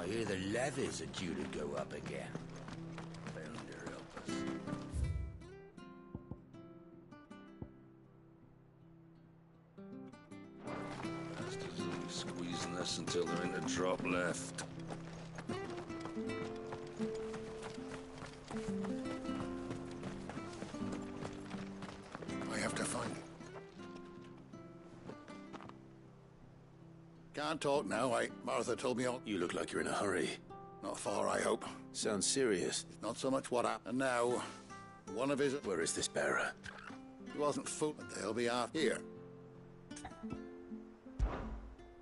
hear the levies are due to go up again. Thunder help us. Bastards will be squeezing this until they're in the drop left. I have to find him. Can't talk now. Martha told me all. You look like you're in a hurry. Not far, I hope. Sounds serious. Not so much what happened. And now, one of his... Where is this bearer? He wasn't fooled. They'll be out here.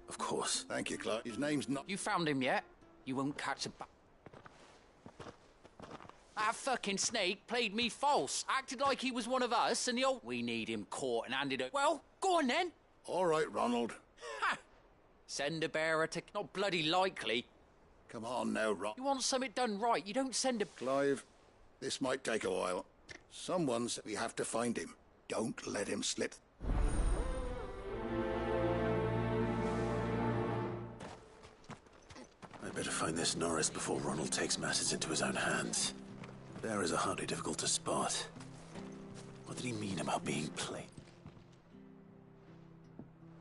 Of course. Thank you, Clark. His name's not... You found him yet? You won't catch a That fucking snake played me false. Acted like he was one of us, and the old... We need him caught and handed over. Well, go on then. All right, Ronald. Ha! Send a bearer to... Not bloody likely. Come on now, Ron. You want something done right, you don't send a... Clive, this might take a while. Someone said we have to find him. Don't let him slip. I'd better find this Norris before Ronald takes matters into his own hands. Bearers are hardly difficult to spot. What did he mean about being played?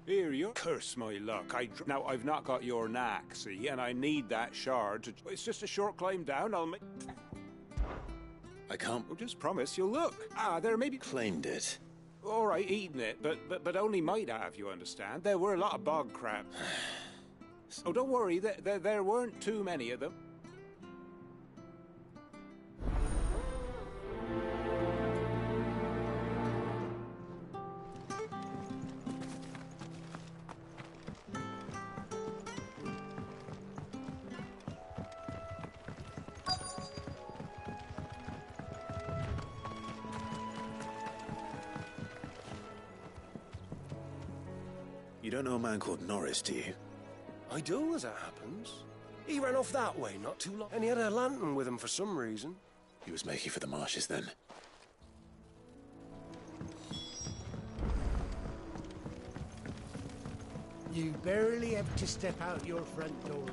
Here, you curse my luck. Now, I've not got your knack, see, and I need that shard to... It's just a short climb down, I'll make... I can't... Oh, just promise you'll look. There may be... Claimed it. All right, eating it, but only might have, you understand? There were a lot of bog crabs. Oh, don't worry, there weren't too many of them. You don't know a man called Norris, do you? I do, as it happens. He ran off that way not too long, and he had a lantern with him for some reason. He was making for the marshes then. You barely have to step out your front door.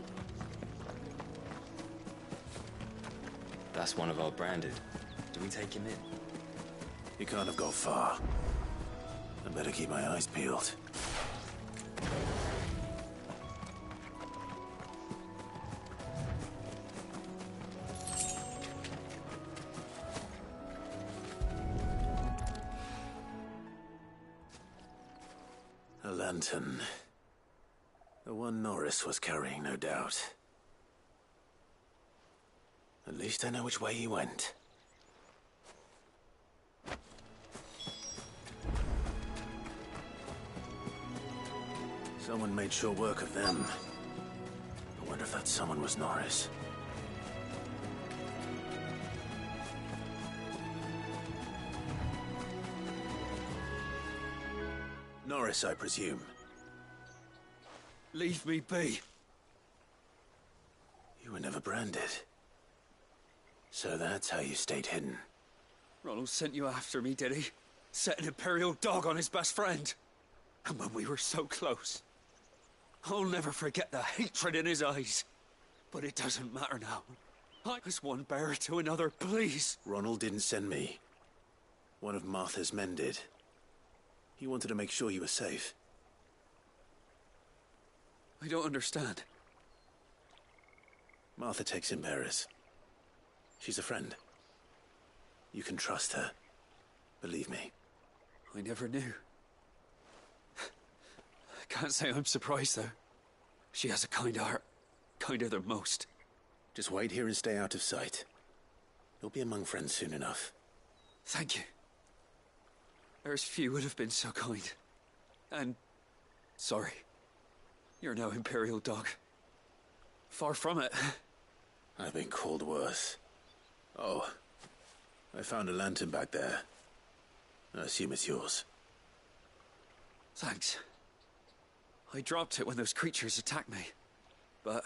That's one of our branded. Do we take him in? He can't have gone far. I better keep my eyes peeled. A lantern. The one Norris was carrying, no doubt. At least I know which way he went. Someone made sure work of them. I wonder if that someone was Norris. Norris, I presume. Leave me be. You were never branded. So that's how you stayed hidden. Ronald sent you after me, did he? Set an Imperial dog on his best friend. And when we were so close. I'll never forget the hatred in his eyes. But it doesn't matter now. I was one bearer to another, please. Ronald didn't send me. One of Martha's men did. He wanted to make sure you were safe. I don't understand. Martha takes in bearers. She's a friend. You can trust her. Believe me. I never knew. I can't say I'm surprised, though. She has a kind heart. Kinder than most. Just wait here and stay out of sight. You'll be among friends soon enough. Thank you. There's few would have been so kind. And... sorry. You're no Imperial dog. Far from it. I've been called worse. Oh. I found a lantern back there. I assume it's yours. Thanks. I dropped it when those creatures attacked me. But...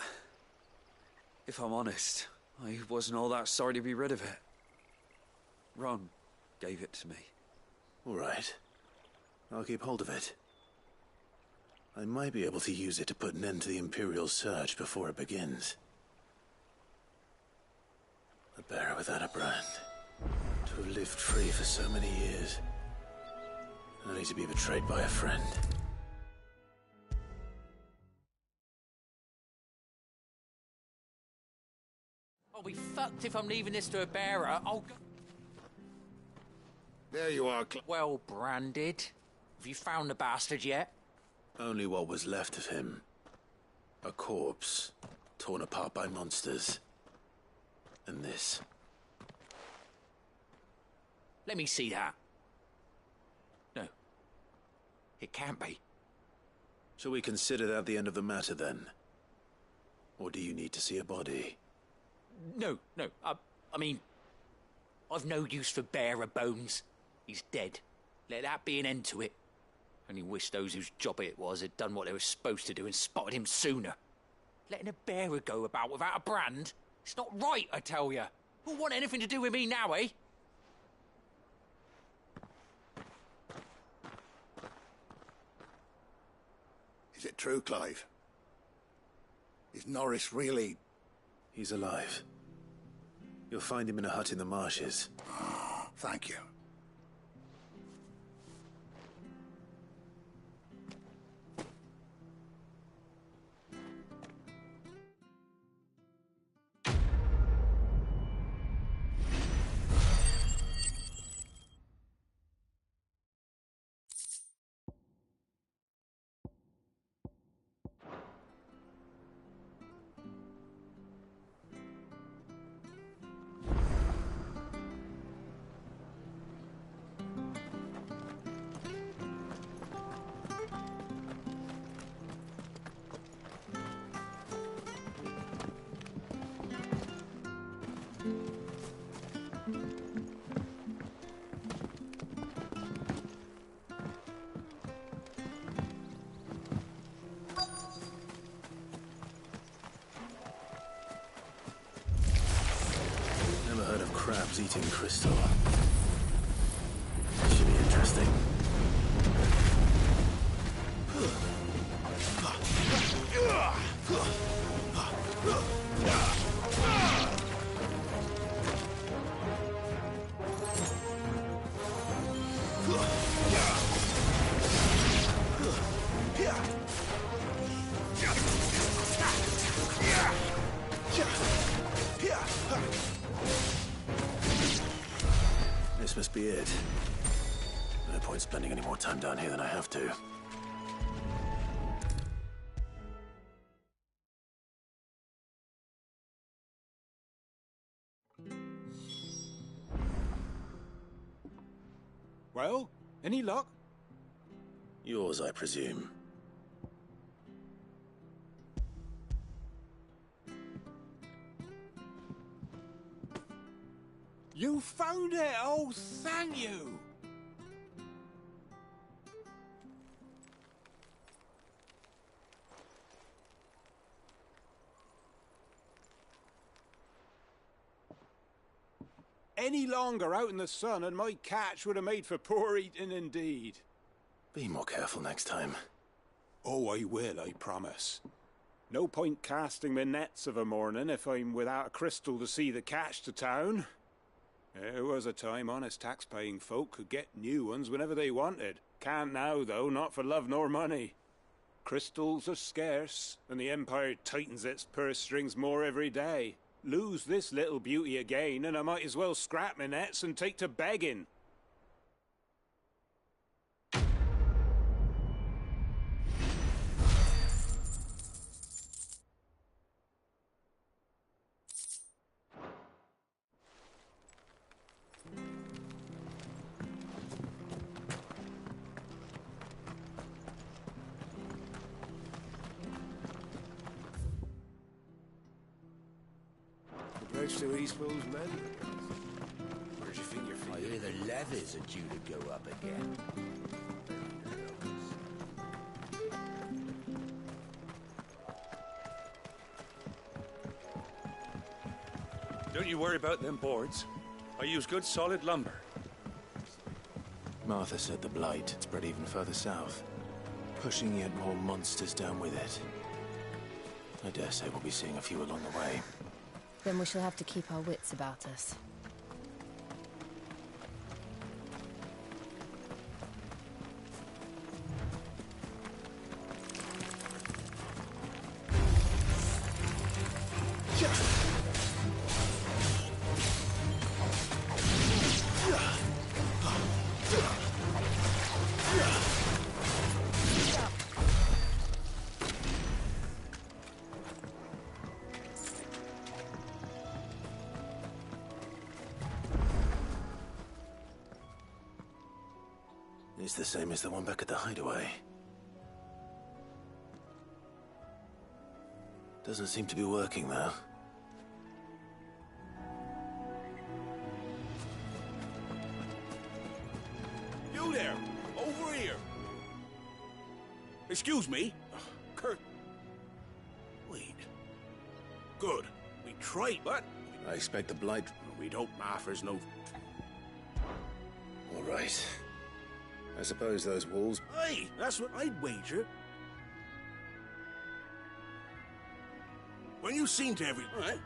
if I'm honest, I wasn't all that sorry to be rid of it. Ron gave it to me. All right. I'll keep hold of it. I might be able to use it to put an end to the Imperial surge before it begins. A bearer without a brand. To have lived free for so many years. Only to be betrayed by a friend. I'll be fucked if I'm leaving this to a bearer. I'll go... There you are, Well branded. Have you found the bastard yet? Only what was left of him. A corpse, torn apart by monsters. And this. Let me see that. No. It can't be. Shall we consider that the end of the matter, then? Or do you need to see a body? No. I mean, I've no use for bearer bones. He's dead. Let that be an end to it. Only wish those whose job it was had done what they were supposed to do and spotted him sooner. Letting a bearer go about without a brand? It's not right, I tell you. Who'll want anything to do with me now, eh? Is it true, Clive? Is Norris really... He's alive. You'll find him in a hut in the marshes. Oh, thank you. Crabs eating crystal. Should be interesting. This must be it. No point spending any more time down here than I have to. Well, any luck? Yours, I presume. You found it! Oh, thank you! Any longer out in the sun and my catch would have made for poor eating indeed. Be more careful next time. Oh, I will, I promise. No point casting my nets of a morning if I'm without a crystal to see the catch to town. There was a time honest tax-paying folk could get new ones whenever they wanted. Can't now, though, not for love nor money. Crystals are scarce, and the Empire tightens its purse strings more every day. Lose this little beauty again, and I might as well scrap my nets and take to begging. Approach to Eastwell's men. Where'd you think your I feet? hear the levies are due to go up again. Don't you worry about them boards. I use good solid lumber. Martha said the blight spread even further south, pushing yet more monsters down with it. I dare say we'll be seeing a few along the way. Then we shall have to keep our wits about us. It's the same as the one back at the hideaway. Doesn't seem to be working, though. You there! Over here! Excuse me? Kurt... Wait. Good. We tried, but... I expect the Blight... We don't matters no... All right. I suppose those wolves... Hey, that's what I'd wager. When you seen to every... Right?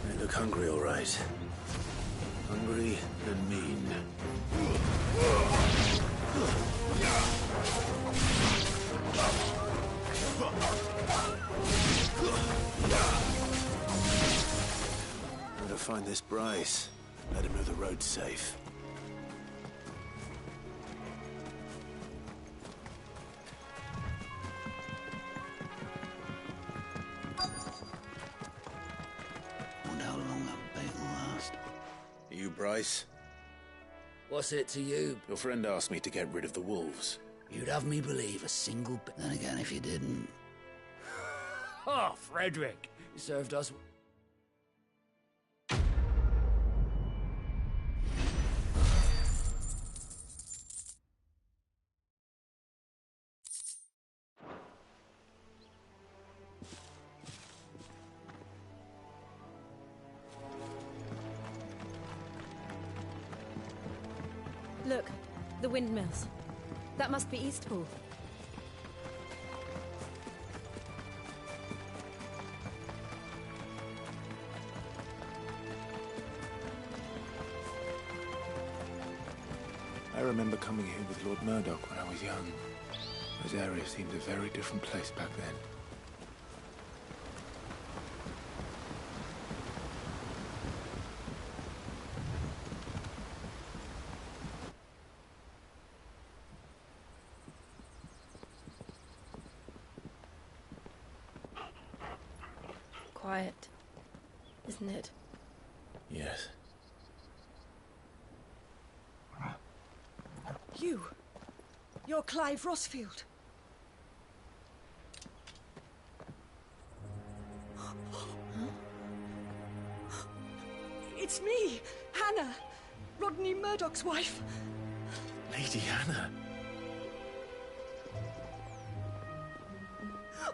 They look hungry, all right. Hungry and mean. Gotta find this Bryce. Let him know the road's safe. Wonder how long that bait will last. You, Bryce? What's it to you? Your friend asked me to get rid of the wolves. You'd have me believe a single bit. Then again, if you didn't... Oh, Frederick! You served us... Look, the windmills. That must be Eastpool. I remember coming here with Lord Murdoch when I was young. Rosaria seemed a very different place back then. Quiet, isn't it? Yes. You're Clive Rossfield. It's me, Hannah, Rodney Murdoch's wife. Lady Hannah.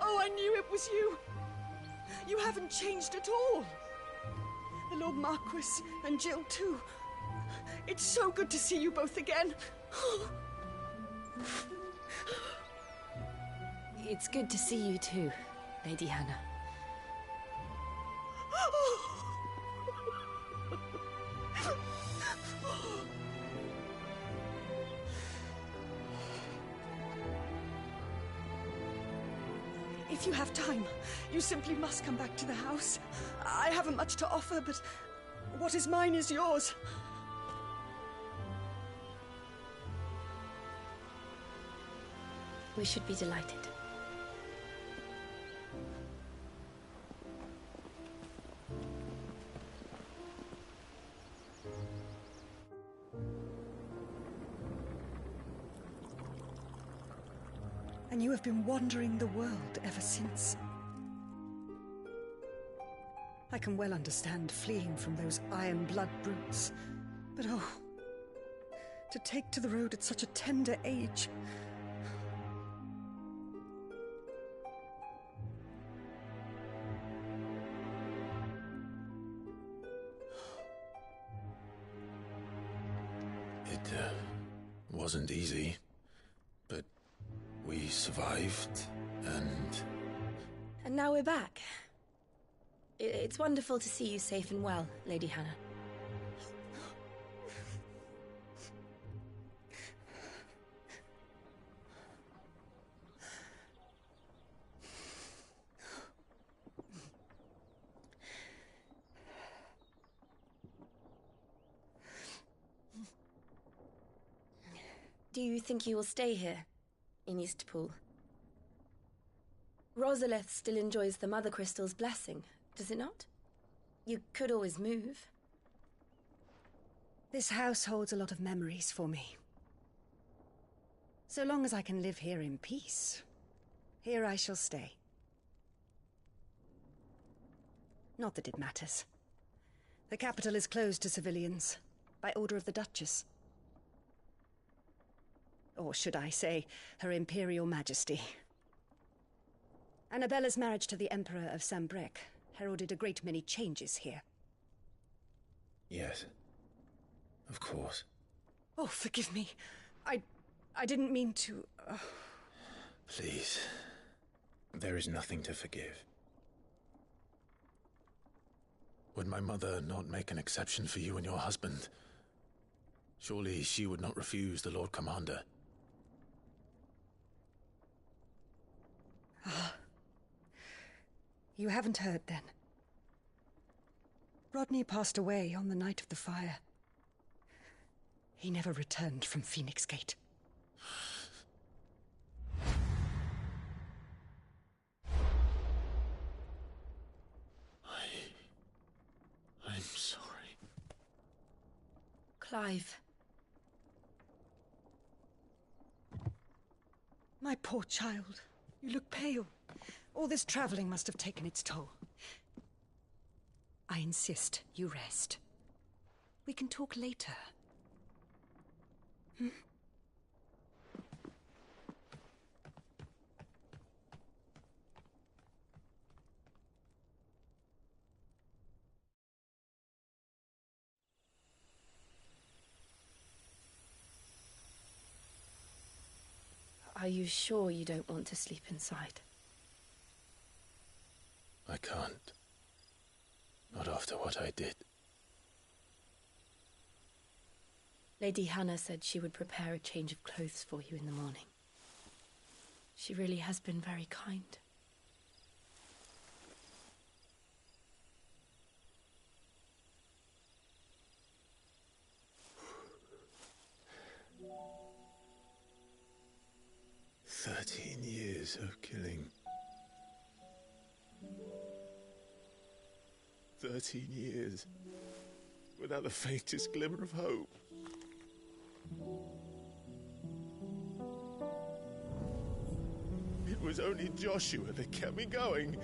Oh, I knew it was you. You haven't changed at all. The Lord Marquis and Jill too. It's so good to see you both again. It's good to see you too, Lady Hannah. If you have time, you simply must come back to the house. I haven't much to offer, but what is mine is yours. We should be delighted. And you have been wandering the world ever since. I can well understand fleeing from those iron blood brutes, but oh, to take to the road at such a tender age. wasn't easy, but we survived, and... And now we're back. It's wonderful to see you safe and well, Lady Hannah. Do you think you will stay here, in Eastpool? Rosalith still enjoys the Mother Crystal's blessing, does it not? You could always move. This house holds a lot of memories for me. So long as I can live here in peace, here I shall stay. Not that it matters. The capital is closed to civilians, by order of the Duchess. Or should I say, Her Imperial Majesty. Annabella's marriage to the Emperor of Sambrec heralded a great many changes here. Yes. Of course. Oh, forgive me. I didn't mean to... Please. There is nothing to forgive. Would my mother not make an exception for you and your husband? Surely she would not refuse the Lord Commander. You haven't heard, then. Rodney passed away on the night of the fire. He never returned from Phoenix Gate. I'm sorry. Clive. My poor child. You look pale. All this traveling must have taken its toll. I insist you rest. We can talk later. Hmm? Are you sure you don't want to sleep inside? I can't. Not after what I did. Lady Hannah said she would prepare a change of clothes for you in the morning. She really has been very kind. "13 years of killing. 13 years without the faintest glimmer of hope. It was only Joshua that kept me going.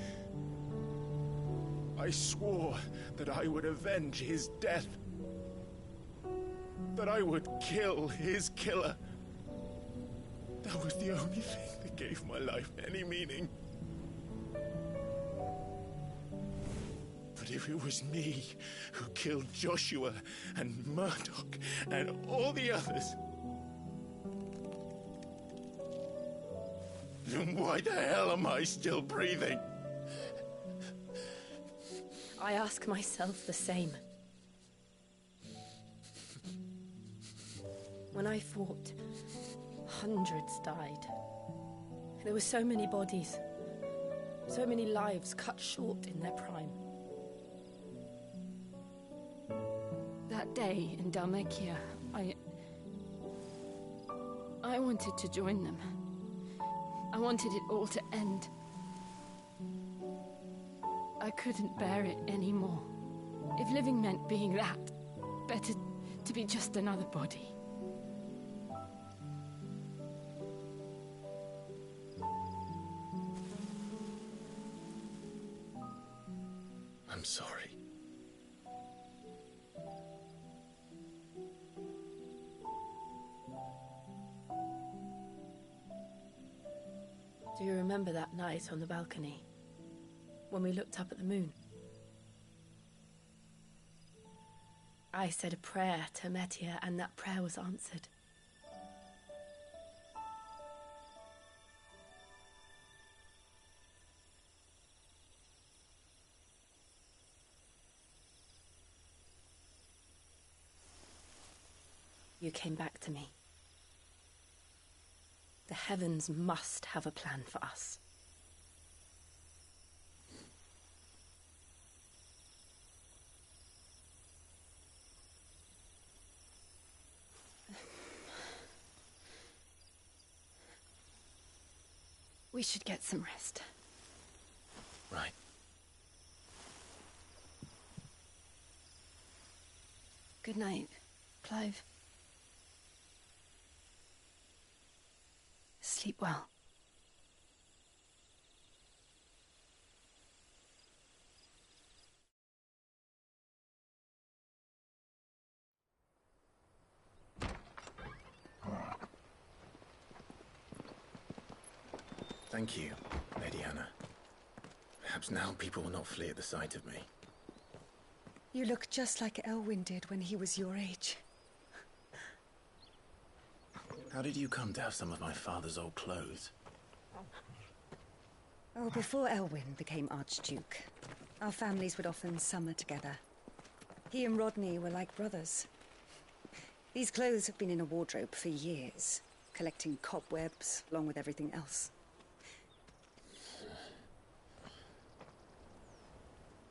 I swore that I would avenge his death. That I would kill his killer. That was the only thing that gave my life any meaning. But if it was me who killed Joshua and Murdoch and all the others, then why the hell am I still breathing? I ask myself the same. When I fought, hundreds died. There were so many bodies, so many lives cut short in their prime. That day in Dhalmekia, I wanted to join them. I wanted it all to end. I couldn't bear it anymore. If living meant being that, better to be just another body. I'm sorry. Do you remember that night on the balcony, when we looked up at the moon? I said a prayer to Metia, and that prayer was answered. You came back to me. The heavens must have a plan for us. We should get some rest. Right. Good night, Clive. Sleep well. Thank you, Lady Hannah. Perhaps now people will not flee at the sight of me. You look just like Elwyn did when he was your age. How did you come to have some of my father's old clothes? Oh, before Elwyn became Archduke, our families would often summer together. He and Rodney were like brothers. These clothes have been in a wardrobe for years, collecting cobwebs along with everything else.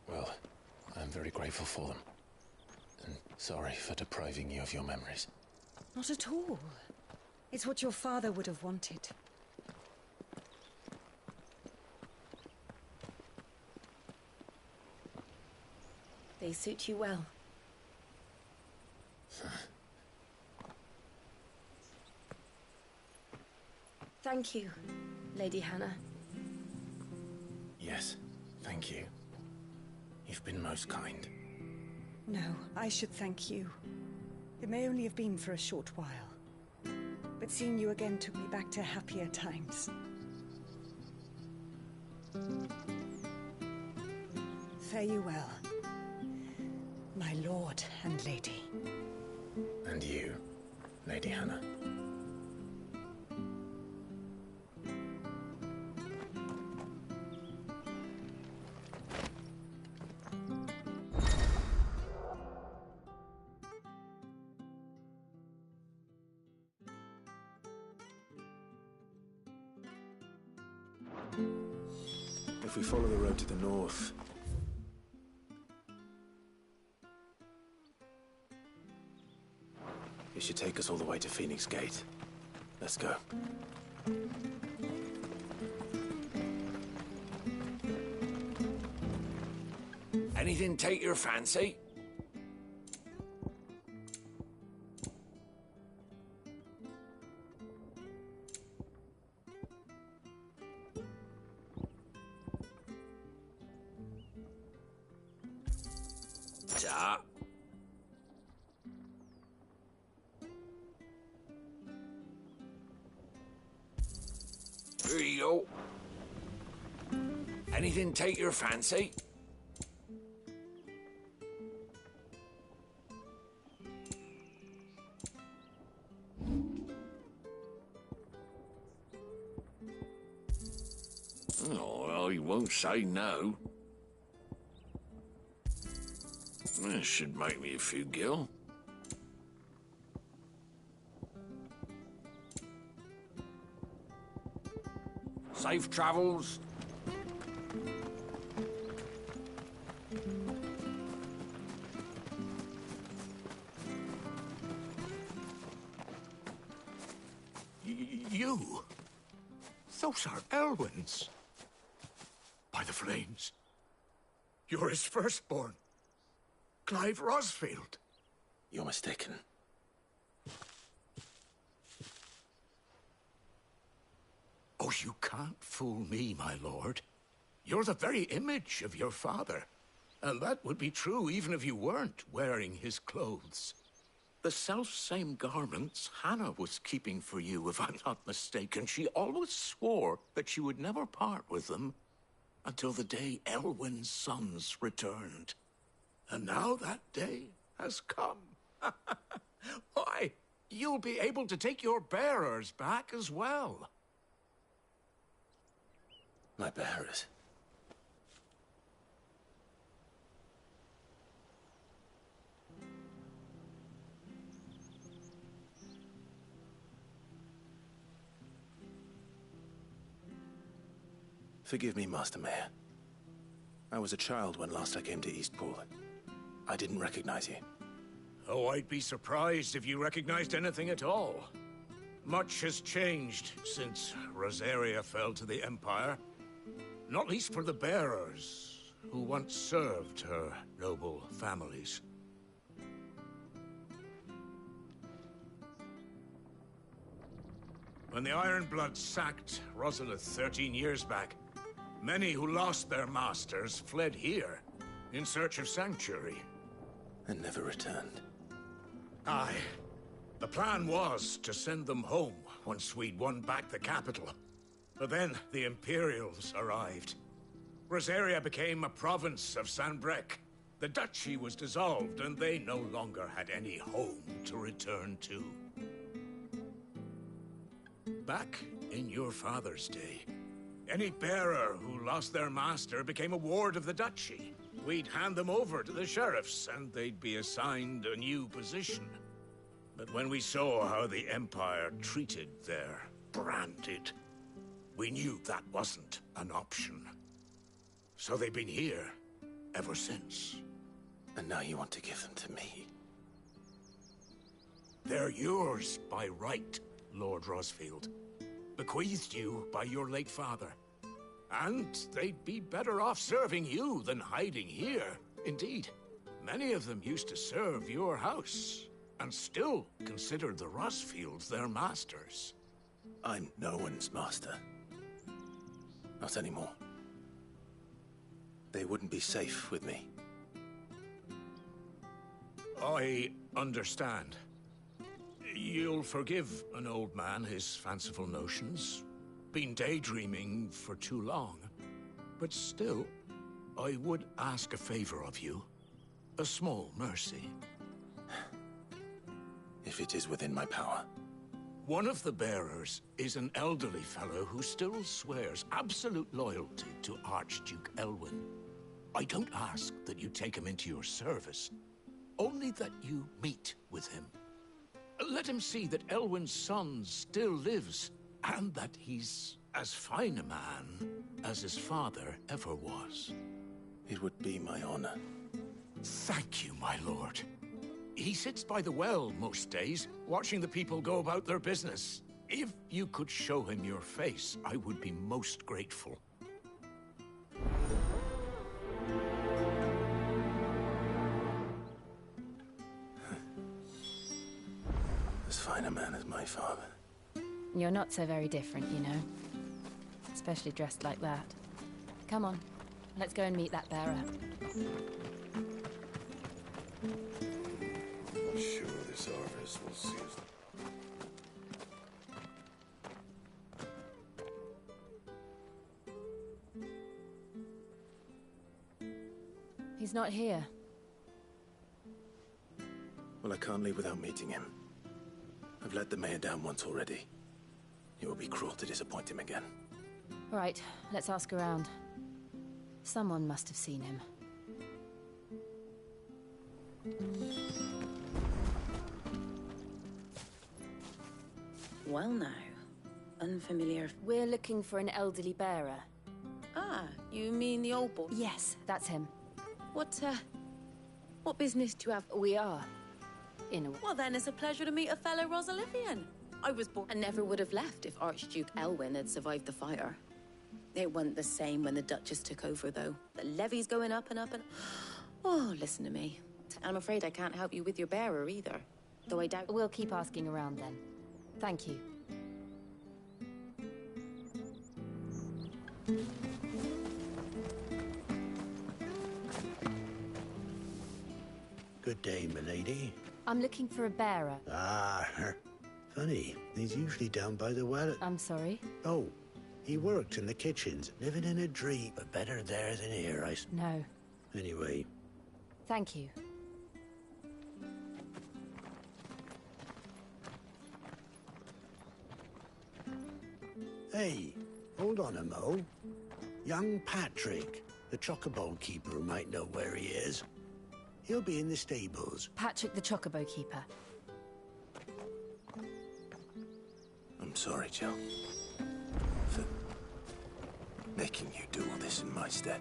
Well, I'm very grateful for them. And sorry for depriving you of your memories. Not at all. It's what your father would have wanted. They suit you well. Thank you, Lady Hannah. Yes, thank you. You've been most kind. No, I should thank you. It may only have been for a short while, but seeing you again took me back to happier times. Fare you well, my lord and lady. And you, Lady Hannah. If we follow the road to the north, it should take us all the way to Phoenix Gate. Let's go. Anything take your fancy? Ta. Here you go. Anything take your fancy? Oh, well, he won't say no. This should make me a few gil. Safe travels. You? Those are Elwyn's. By the flames. You're his firstborn. Clive Rosfield. You're mistaken. Oh, you can't fool me, my lord. You're the very image of your father. And that would be true even if you weren't wearing his clothes. The self-same garments Hannah was keeping for you, if I'm not mistaken. She always swore that she would never part with them until the day Elwyn's sons returned. And now that day has come. Why, you'll be able to take your bearers back as well. My bearers? Forgive me, Master Mayor. I was a child when last I came to Eastpool. I didn't recognize you. Oh, I'd be surprised if you recognized anything at all. Much has changed since Rosaria fell to the Empire. Not least for the bearers, who once served her noble families. When the Ironbloods sacked Rosalith 13 years back, many who lost their masters fled here in search of sanctuary. And never returned. Aye. The plan was to send them home once we'd won back the capital. But then the Imperials arrived. Rosaria became a province of Sanbreque. The duchy was dissolved, and they no longer had any home to return to. Back in your father's day, any bearer who lost their master became a ward of the duchy. We'd hand them over to the sheriffs, and they'd be assigned a new position. But when we saw how the Empire treated their branded, we knew that wasn't an option. So they've been here ever since. And now you want to give them to me? They're yours by right, Lord Rosfield. Bequeathed you by your late father. And they'd be better off serving you than hiding here. Indeed, many of them used to serve your house, and still considered the Rosfields their masters. I'm no one's master. Not anymore. They wouldn't be safe with me. I understand. You'll forgive an old man his fanciful notions. Been daydreaming for too long. But still, I would ask a favor of you. A small mercy. If it is within my power. One of the bearers is an elderly fellow who still swears absolute loyalty to Archduke Elwyn. I don't ask that you take him into your service, only that you meet with him. Let him see that Elwyn's son still lives, and that he's as fine a man as his father ever was. It would be my honor. Thank you, my lord. He sits by the well most days, watching the people go about their business. If you could show him your face, I would be most grateful. As fine a man as my father. You're not so very different, you know. Especially dressed like that. Come on, let's go and meet that bearer. I'm sure this harvest will see us. He's not here. Well, I can't leave without meeting him. I've let the mayor down once already. It would be cruel to disappoint him again. Right, let's ask around. Someone must have seen him. Well now, unfamiliar... We're looking for an elderly bearer. Ah, you mean the old boy? Yes, that's him. What business do you have? We are. In a... Well then, it's a pleasure to meet a fellow Rosalifian. I was born and never would have left if Archduke Elwyn had survived the fire. It wasn't the same when the Duchess took over, though. The levy's going up and up and... Oh, listen to me. I'm afraid I can't help you with your bearer either. Though I doubt... We'll keep asking around then. Thank you. Good day, milady. I'm looking for a bearer. Ah, funny. He's usually down by the well. I'm sorry? Oh, he works in the kitchens, living in a dream. But better there than here, No. Anyway. Thank you. Hey, hold on a mo. Young Patrick, the chocobo keeper, might know where he is. He'll be in the stables. Patrick the Chocobo Keeper. I'm sorry, Jill. For making you do all this in my stead.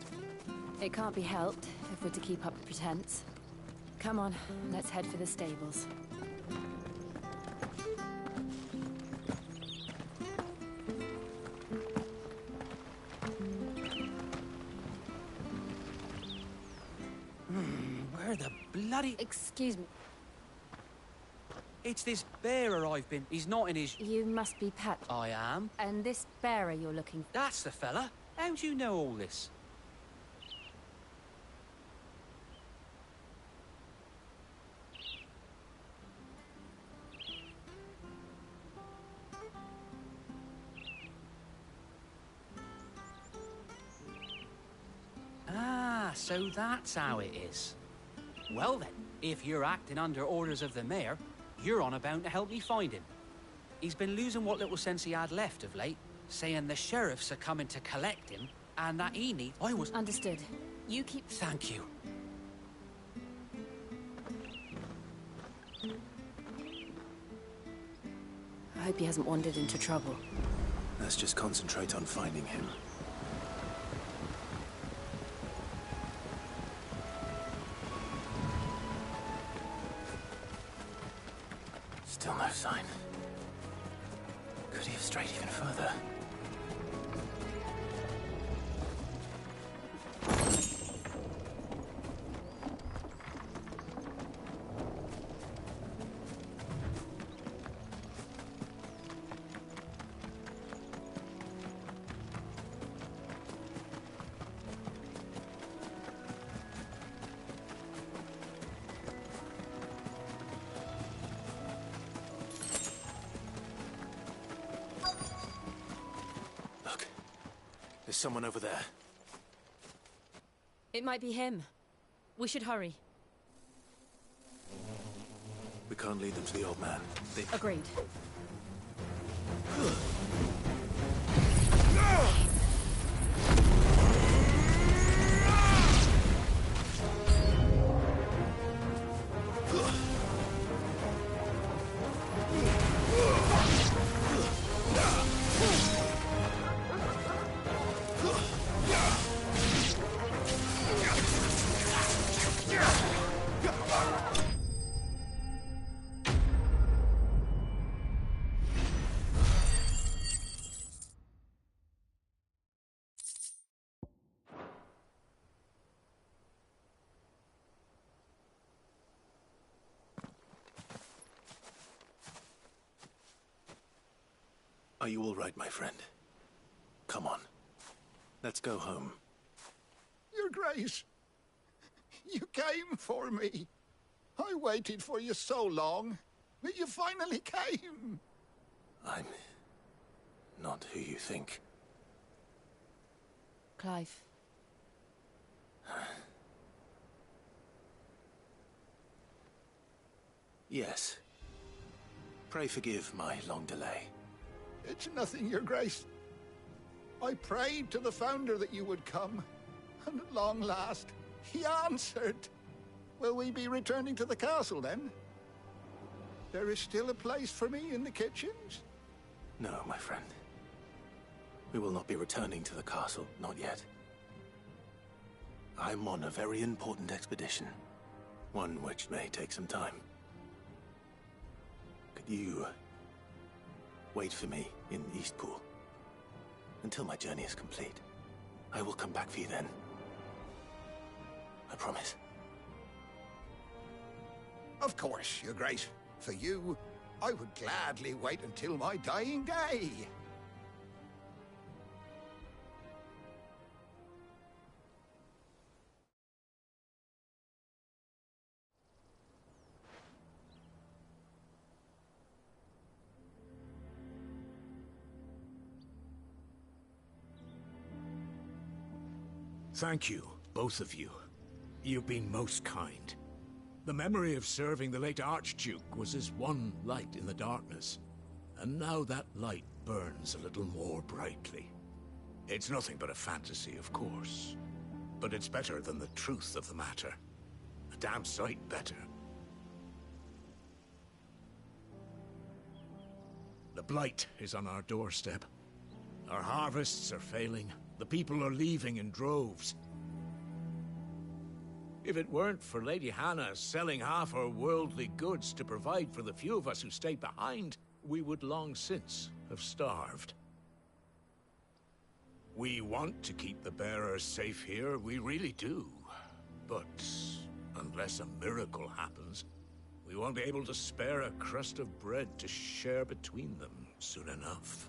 It can't be helped if we're to keep up the pretense. Come on, let's head for the stables. Where the bloody... Excuse me. It's this bearer I've been... He's not in his... You must be Pat. I am. And this bearer you're looking for... That's the fella. How do you know all this? Ah, so that's how it is. Well then, if you're acting under orders of the mayor, you're on about to help me find him. He's been losing what little sense he had left of late, saying the sheriffs are coming to collect him, and that he needs... I was... Understood. You keep... Thank you. I hope he hasn't wandered into trouble. Let's just concentrate on finding him. Still no sign. Could he have strayed even further? There's someone over there. It might be him. We should hurry. We can't lead them to the old man. Agreed. Are you all right, my friend? Come on. Let's go home. Your Grace, you came for me. I waited for you so long, but you finally came. I'm not who you think. Clive. Yes. Pray forgive my long delay. It's nothing, Your Grace. I prayed to the Founder that you would come, and at long last, he answered. Will we be returning to the castle, then? There is still a place for me in the kitchens? No, my friend. We will not be returning to the castle, not yet. I'm on a very important expedition, one which may take some time. Could you wait for me in Eastpool until my journey is complete? I will come back for you then. I promise. Of course, Your Grace. For you, I would gladly wait until my dying day. Thank you, both of you. You've been most kind. The memory of serving the late Archduke was as one light in the darkness. And now that light burns a little more brightly. It's nothing but a fantasy, of course. But it's better than the truth of the matter. A damn sight better. The Blight is on our doorstep. Our harvests are failing. The people are leaving in droves. If it weren't for Lady Hannah selling half her worldly goods to provide for the few of us who stayed behind, we would long since have starved. We want to keep the bearers safe here, we really do. But unless a miracle happens, we won't be able to spare a crust of bread to share between them soon enough.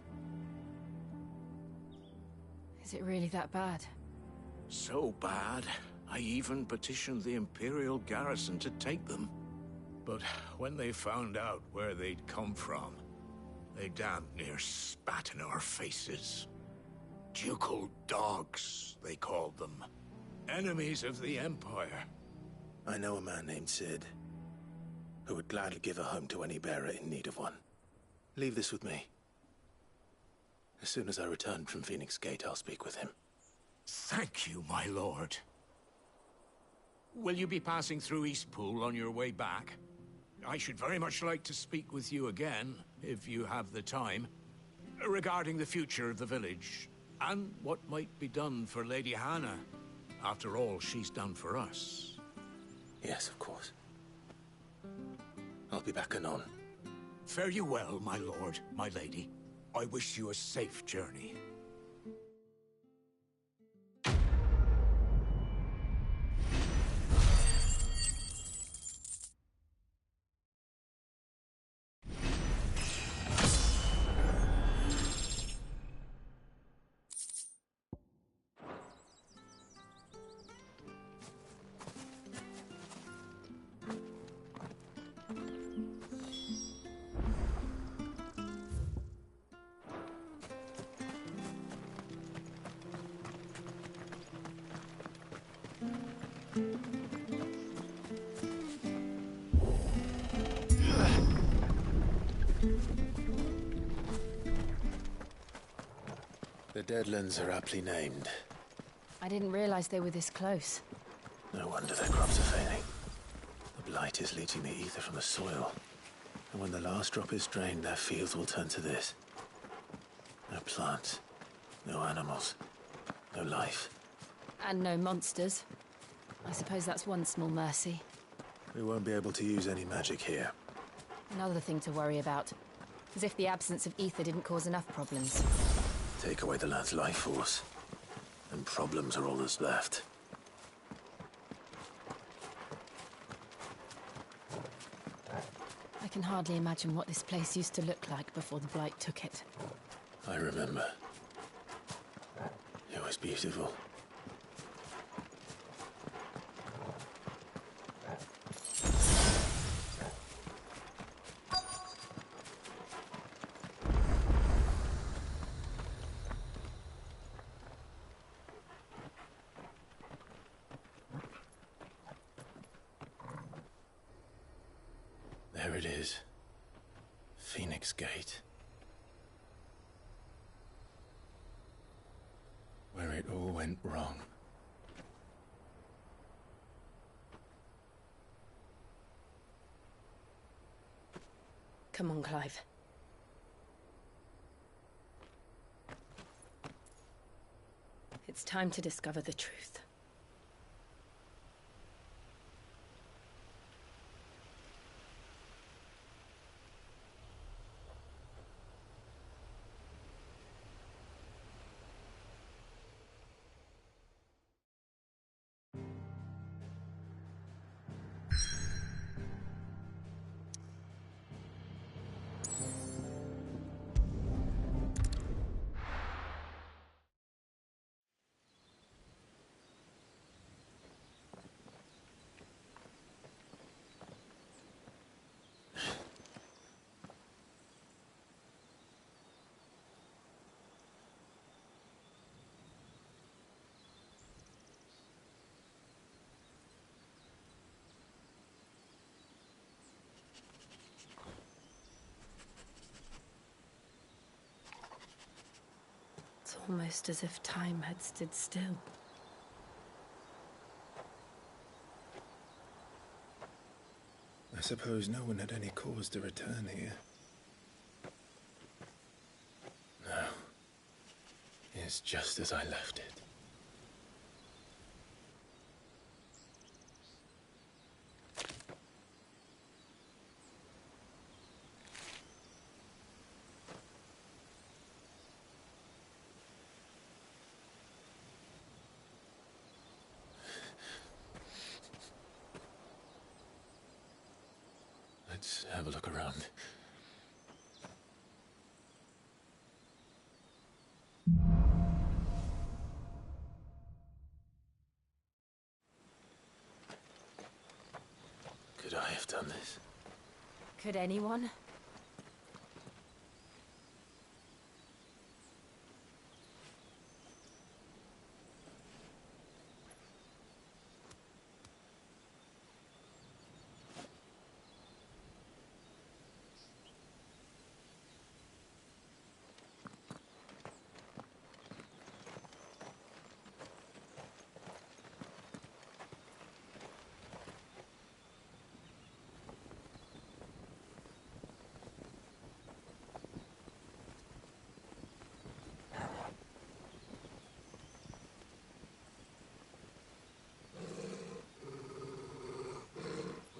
Is it really that bad? So bad, I even petitioned the Imperial garrison to take them. But when they found out where they'd come from, they damn near spat in our faces. Ducal dogs, they called them. Enemies of the Empire. I know a man named Cid, who would gladly give a home to any bearer in need of one. Leave this with me. As soon as I return from Phoenix Gate, I'll speak with him. Thank you, my lord. Will you be passing through Eastpool on your way back? I should very much like to speak with you again, if you have the time, regarding the future of the village, and what might be done for Lady Hannah, after all she's done for us. Yes, of course. I'll be back anon. Fare you well, my lord, my lady. I wish you a safe journey. The Deadlands are aptly named. I didn't realize they were this close. No wonder their crops are failing. The Blight is leaching the ether from the soil. And when the last drop is drained, their fields will turn to this. No plants, no animals, no life. And no monsters. I suppose that's one small mercy. We won't be able to use any magic here. Another thing to worry about. As if the absence of ether didn't cause enough problems. Take away the lad's life force, and problems are all that's left. I can hardly imagine what this place used to look like before the Blight took it. I remember. It was beautiful. There it is. Phoenix Gate. Where it all went wrong. Come on, Clive. It's time to discover the truth. Almost as if time had stood still. I suppose no one had any cause to return here. No. It's just as I left it. Let's have a look around. Could I have done this? Could anyone?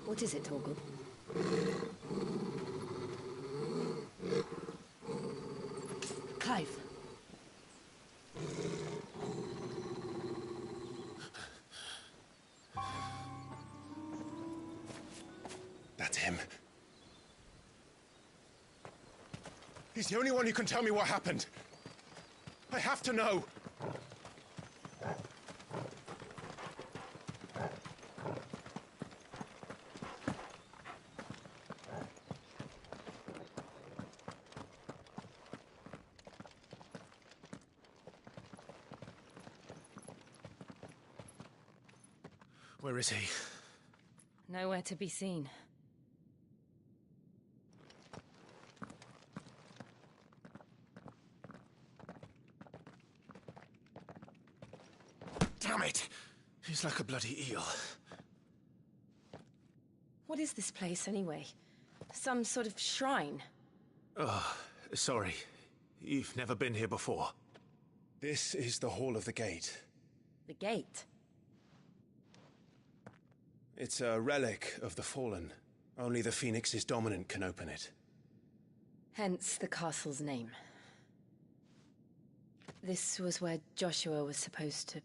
What is it, Torgal? Clive. That's him. He's the only one who can tell me what happened. I have to know. Where is he? Nowhere to be seen. Damn it! He's like a bloody eel. What is this place, anyway? Some sort of shrine? Oh, sorry. You've never been here before. This is the Hall of the Gate. The gate? It's a relic of the Fallen. Only the Phoenix's dominant can open it. Hence the castle's name. This was where Joshua was supposed to...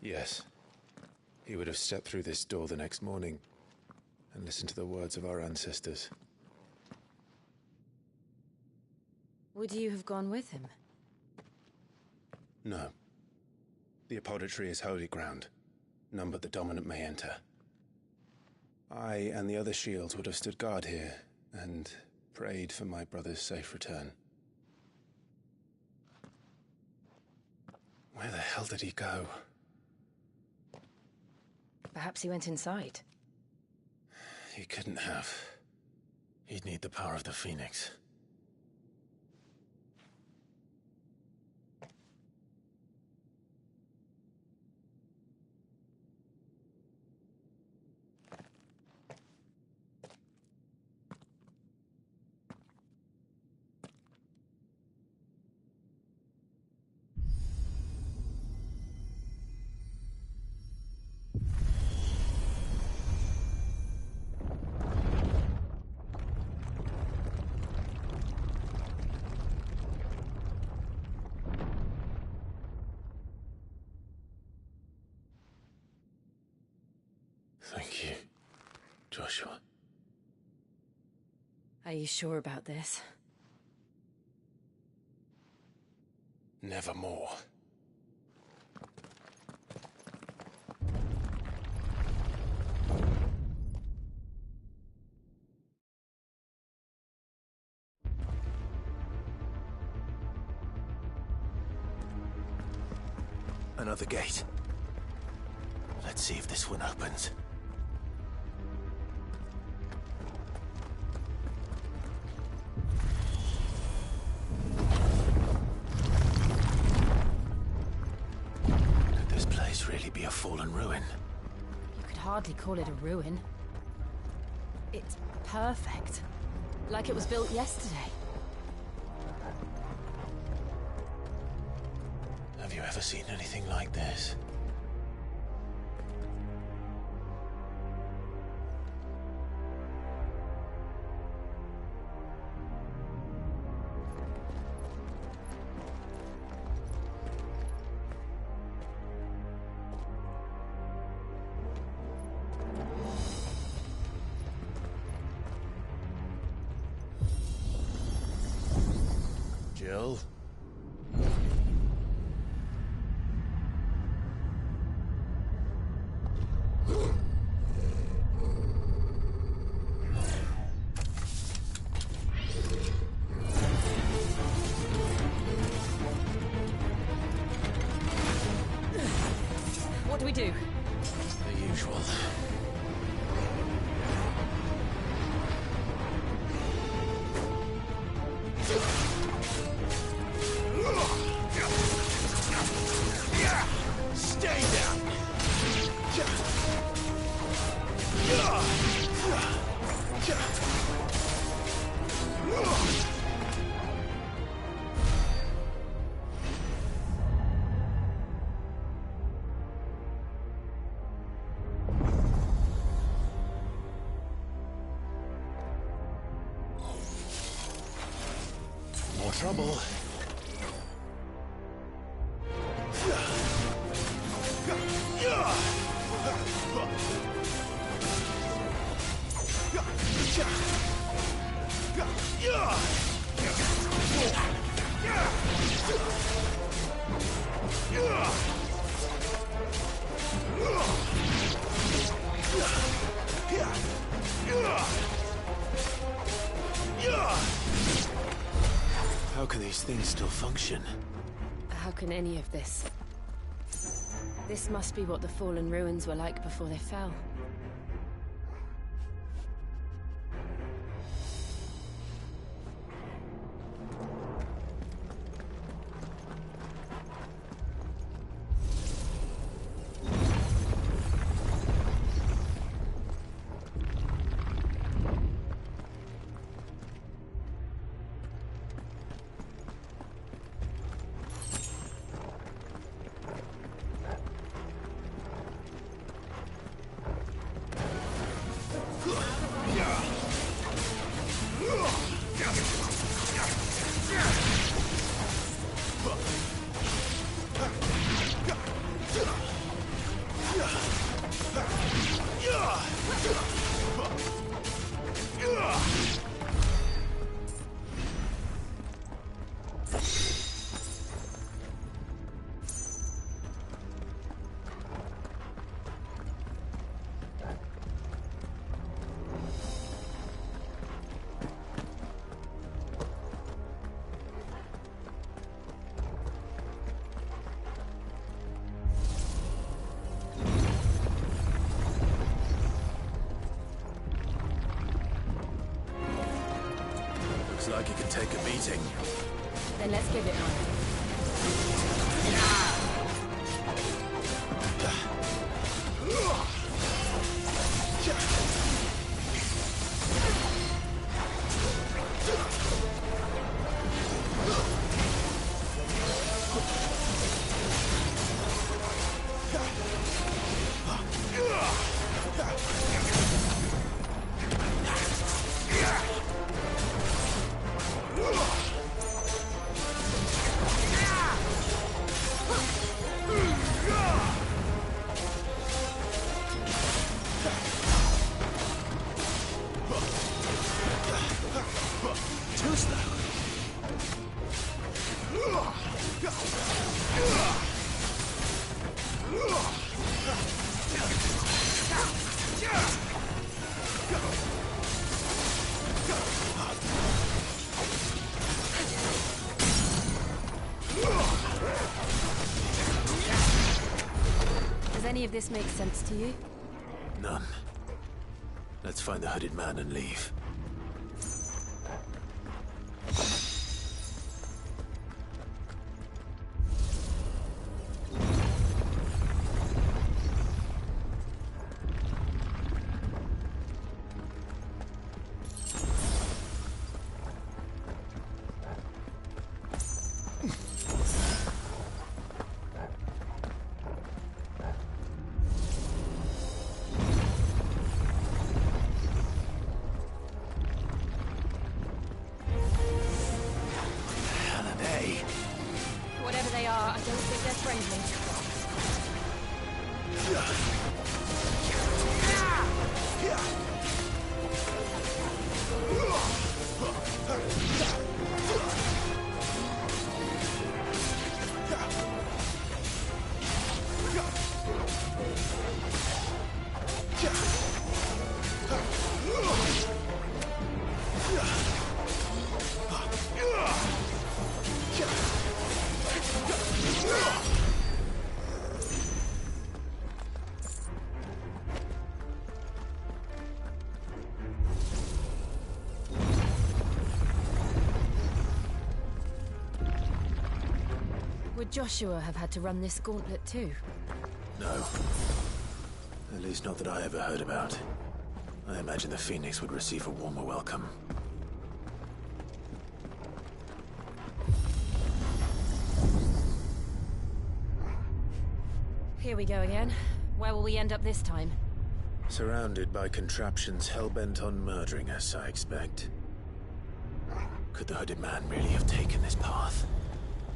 Yes. He would have stepped through this door the next morning and listened to the words of our ancestors. Would you have gone with him? No. The Apodatory is holy ground. None but the dominant may enter. I and the other shields would have stood guard here and prayed for my brother's safe return. Where the hell did he go? Perhaps he went inside. He couldn't have. He'd need the power of the Phoenix. Thank you, Joshua. Are you sure about this? Nevermore. Another gate. Let's see if this one opens. fallen ruin. You could hardly call it a ruin. It's perfect. Like it was built yesterday. Have you ever seen anything like this? Jill? What do we do? The usual. Stay down! More trouble. How can these things still function? How can any of this? This must be what the fallen ruins were like before they fell. Looks like it could take a beating. Then let's give it one. Too slow. Does any of this make sense to you? None. Let's find the hooded man and leave. friendly. Would Joshua have had to run this gauntlet too? No. At least not that I ever heard about. I imagine the Phoenix would receive a warmer welcome. Here we go again. Where will we end up this time? Surrounded by contraptions hell-bent on murdering us, I expect. Could the hooded man really have taken this path?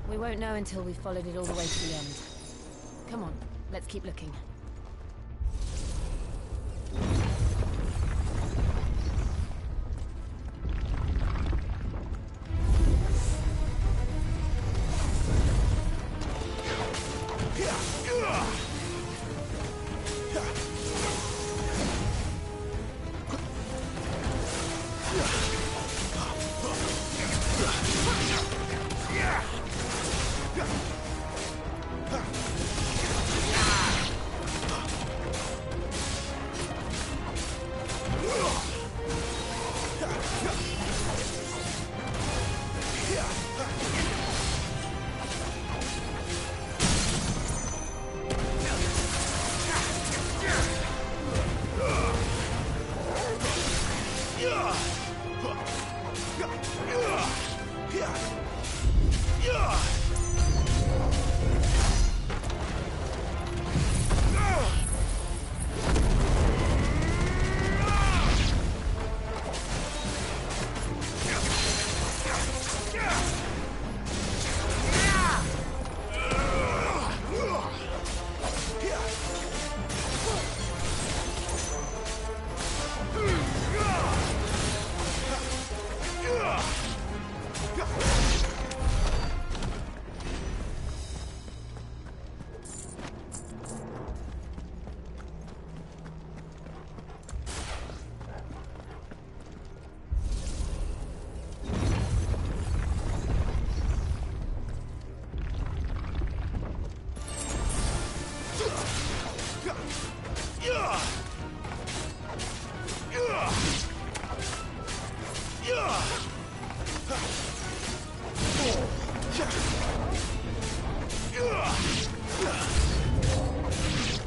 We won't know until we've followed it all the way to the end. Come on, let's keep looking.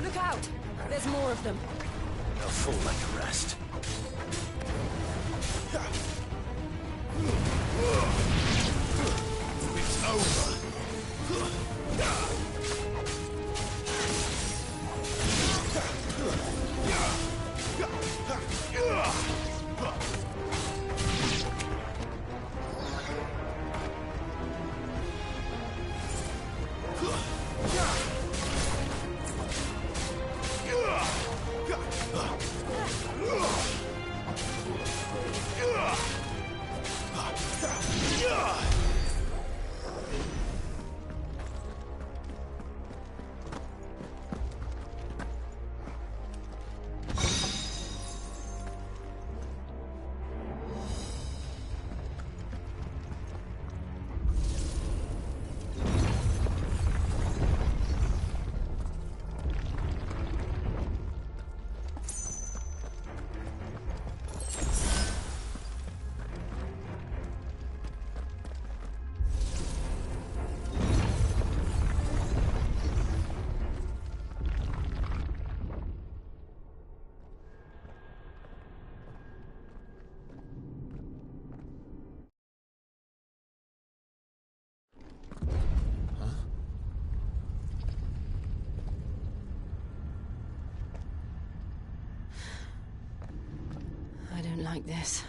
Look out! There's more of them. They'll fall like the rest. It's over. I don't like this.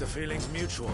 feeling's mutual.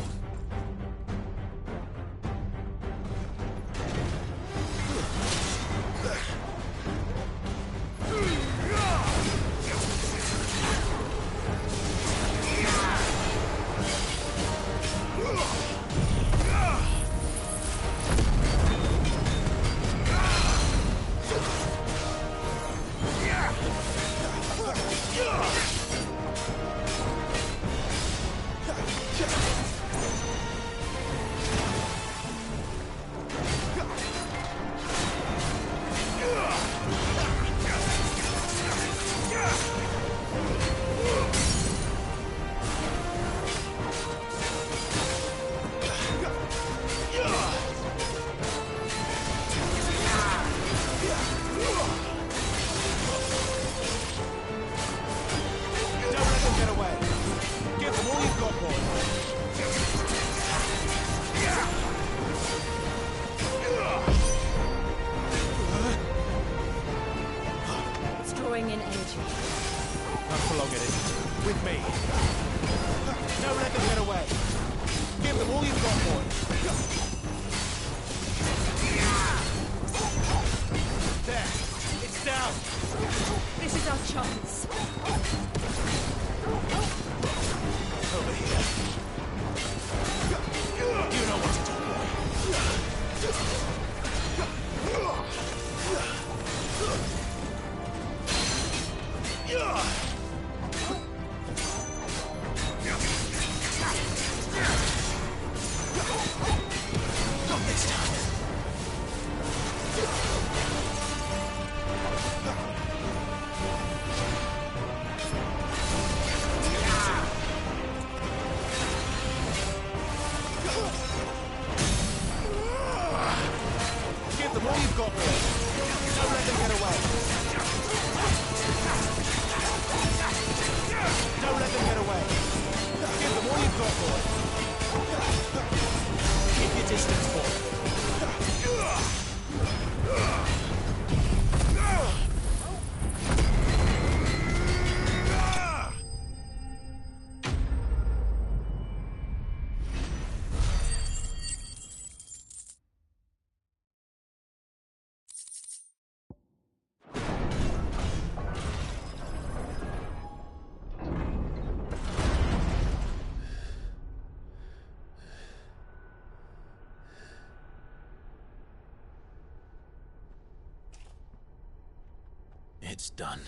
It's done.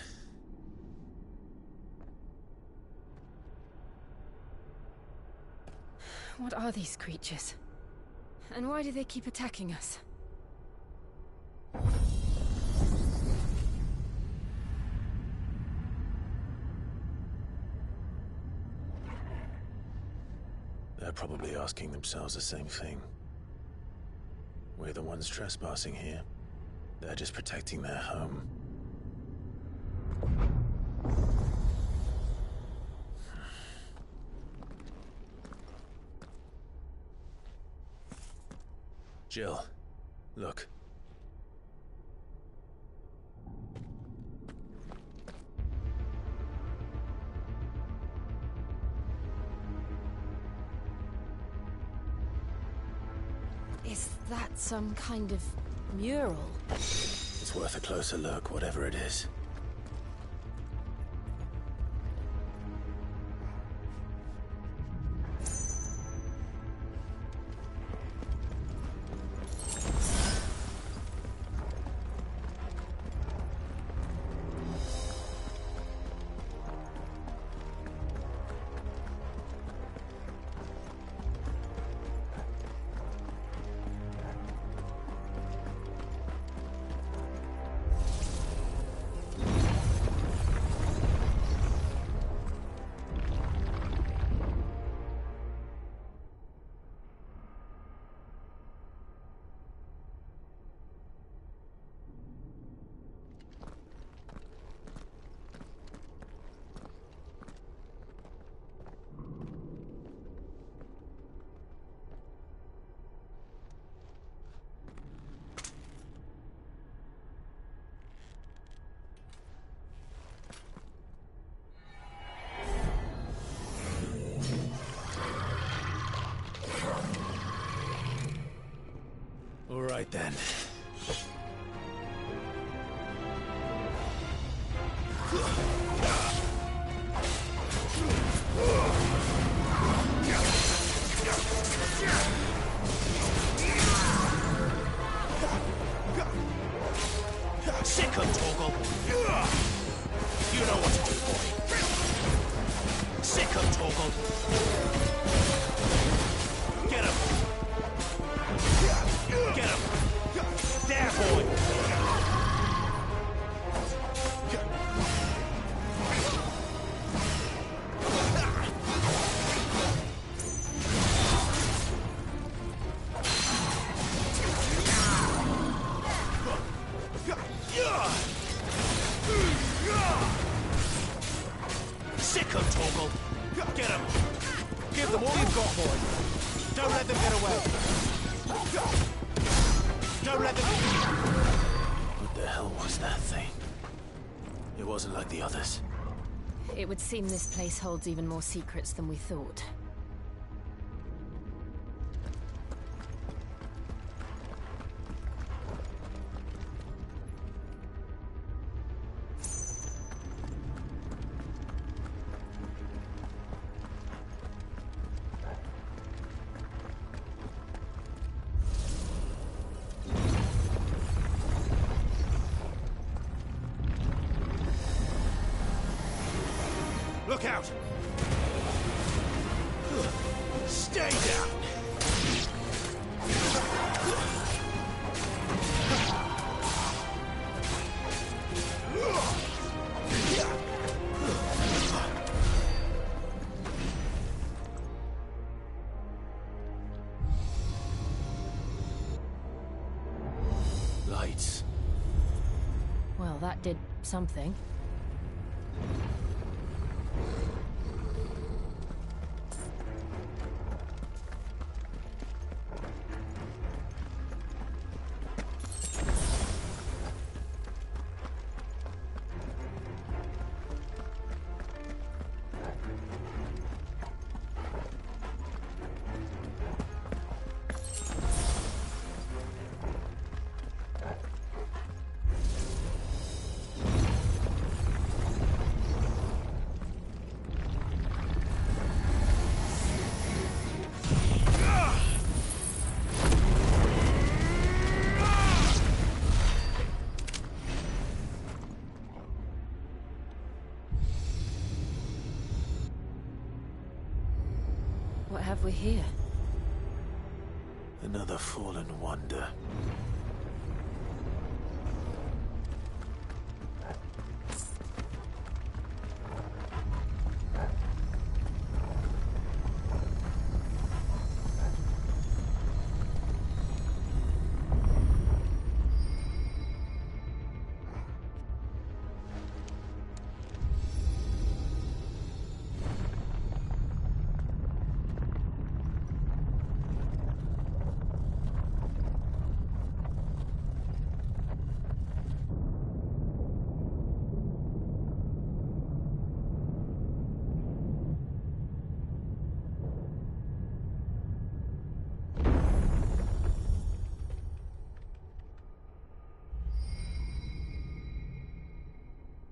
What are these creatures? And why do they keep attacking us? They're probably asking themselves the same thing. We're the ones trespassing here. They're just protecting their home. Jill, look. Is that some kind of mural? It's worth a closer look, whatever it is. All right then. Sick him, Torgal. You know what to do, boy. Sick him, Torgal. Get him. Get him. There, boy. Sick him, Torgal. Get him. Give them all you've got, boy. Don't let them get away. Don't let them... What the hell was that thing? It wasn't like the others. It would seem this place holds even more secrets than we thought. Look out! Stay down! Lights. Well, that did something. What have we here? Another fallen wonder.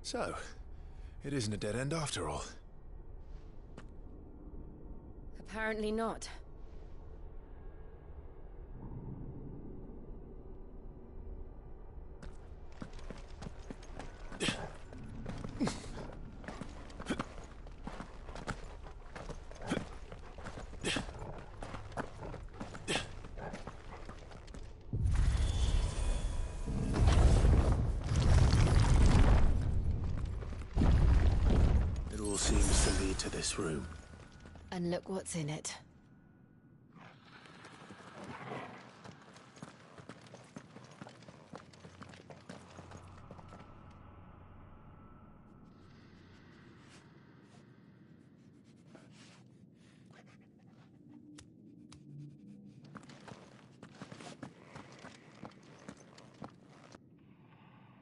So, it isn't a dead end after all. Apparently not. It all seems to lead to this room. And look what's in it.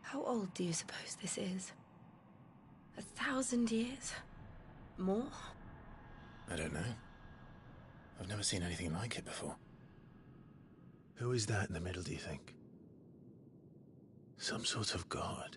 How old do you suppose this is? 1,000 years? More? I don't know. I've never seen anything like it before. Who is that in the middle, do you think? Some sort of god?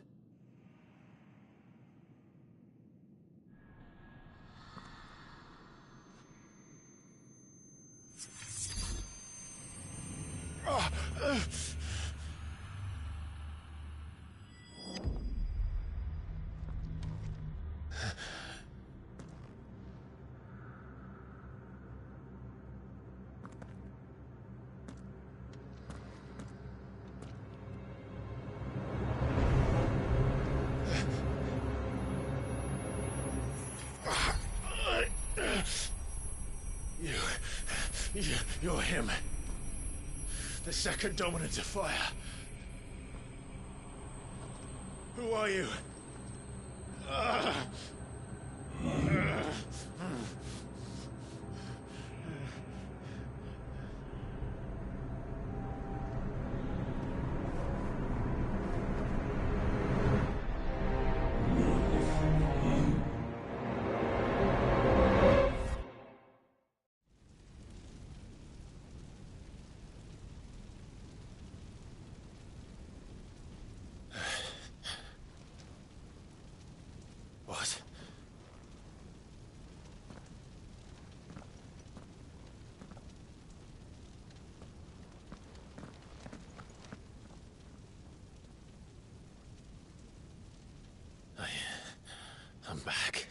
You're him. The second dominant of fire. Who are you? What? I'm back.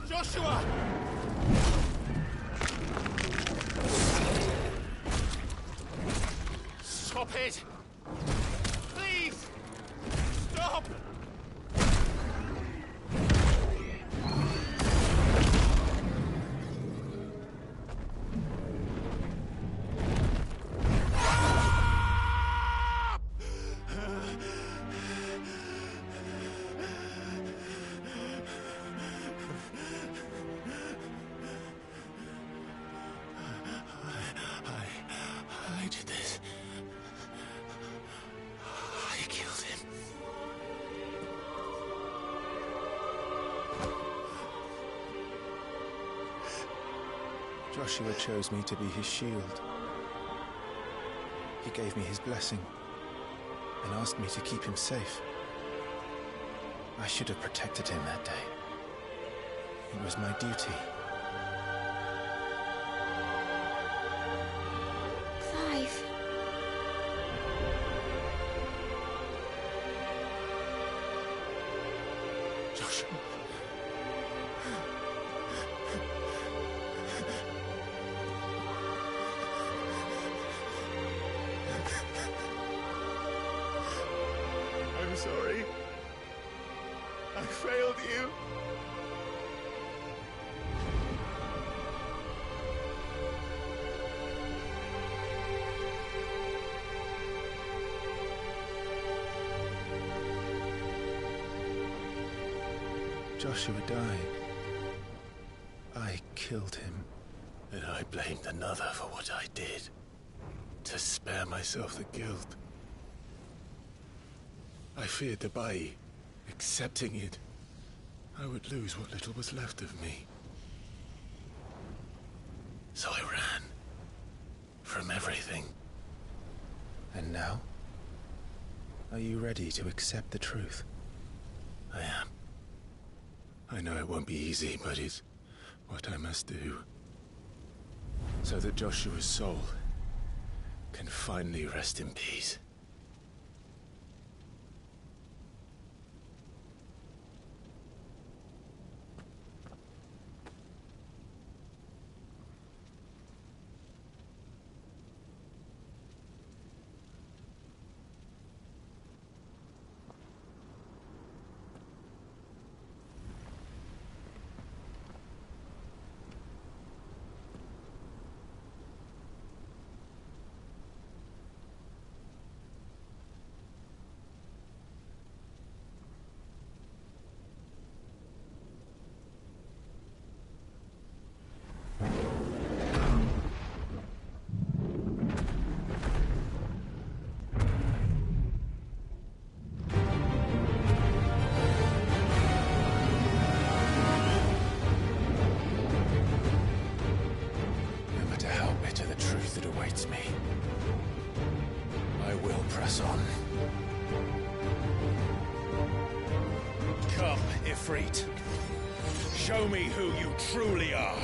Joshua! Stop it! Please! Stop! I did this. I killed him. Joshua chose me to be his shield. He gave me his blessing and asked me to keep him safe. I should have protected him that day. It was my duty. Clive. Joshua. I'm sorry. I failed you. Joshua died. I killed him. And I blamed another for what I did. To spare myself the guilt. I feared that by accepting it, I would lose what little was left of me. So I ran. From everything. And now? Are you ready to accept the truth? I am. I know it won't be easy, but it's what I must do. So that Joshua's soul can finally rest in peace. Ifrit. Show me who you truly are.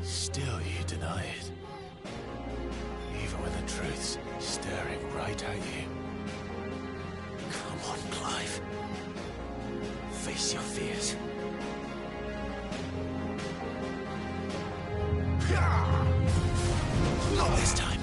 Still you deny it. Even when the truth's staring right at you. Come on, Clive. Face your fears. Not this time.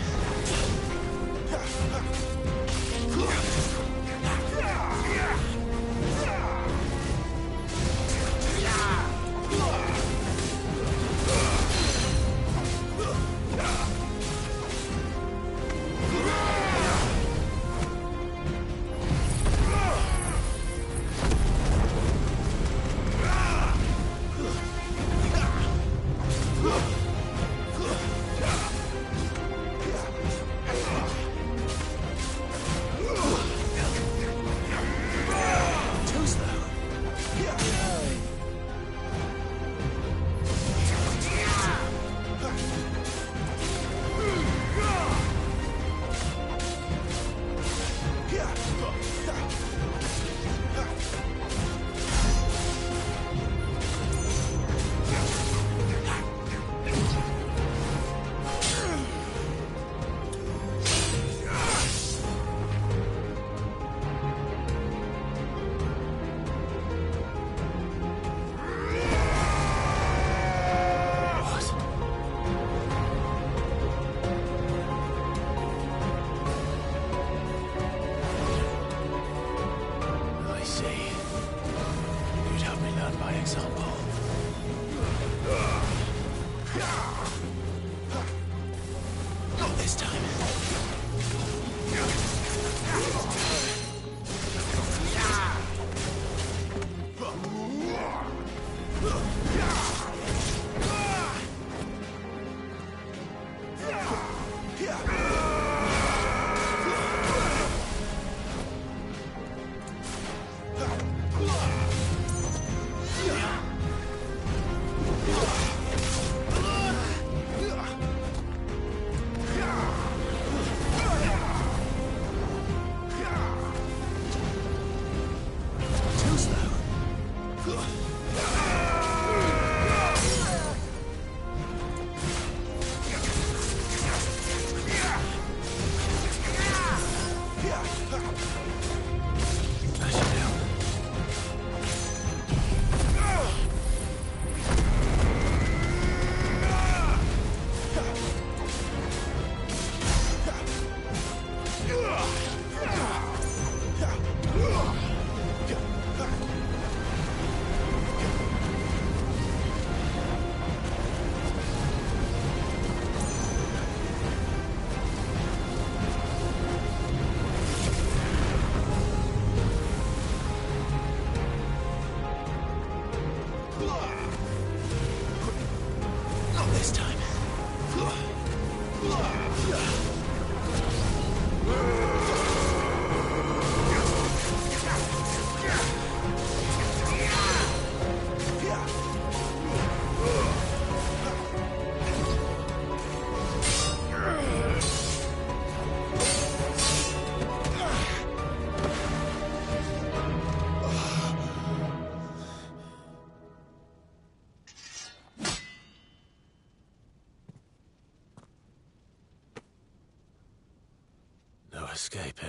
escape, eh?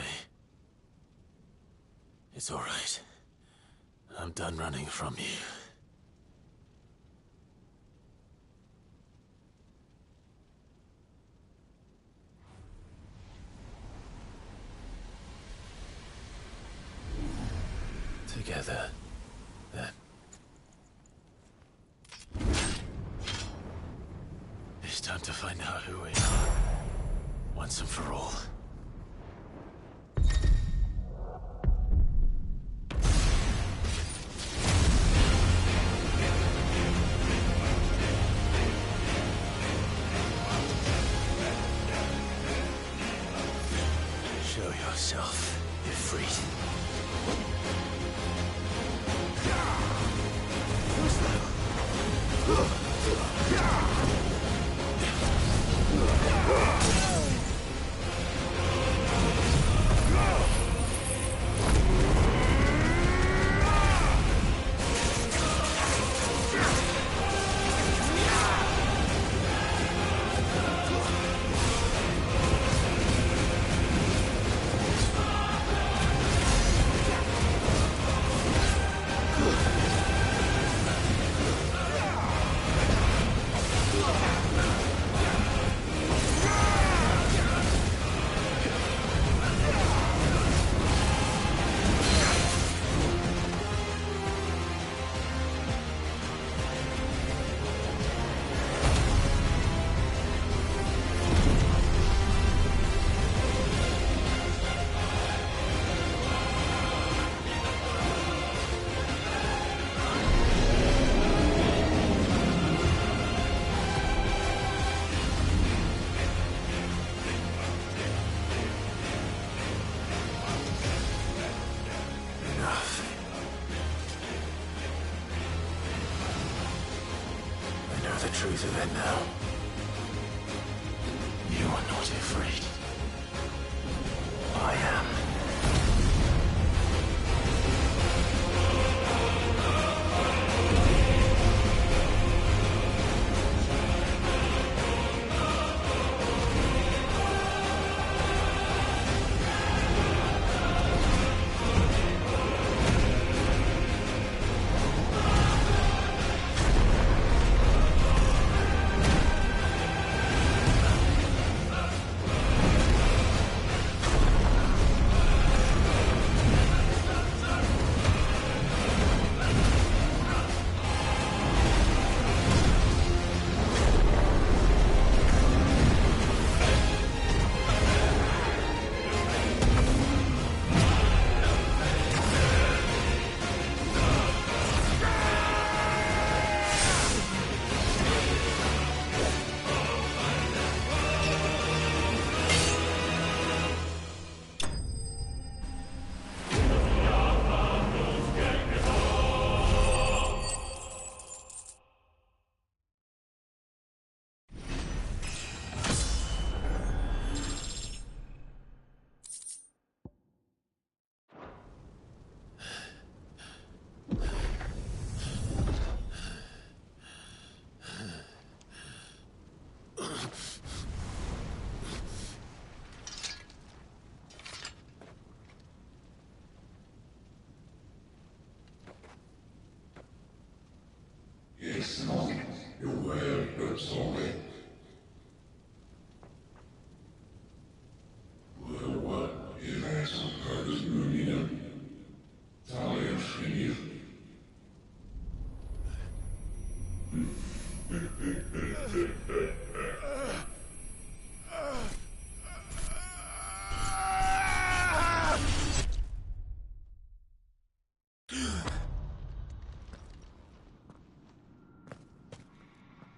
It's all right. I'm done running from you. Together, then. It's time to find out who we are, once and for all. Show yourself, Ifrit. The truth of it now. You are not afraid. I am.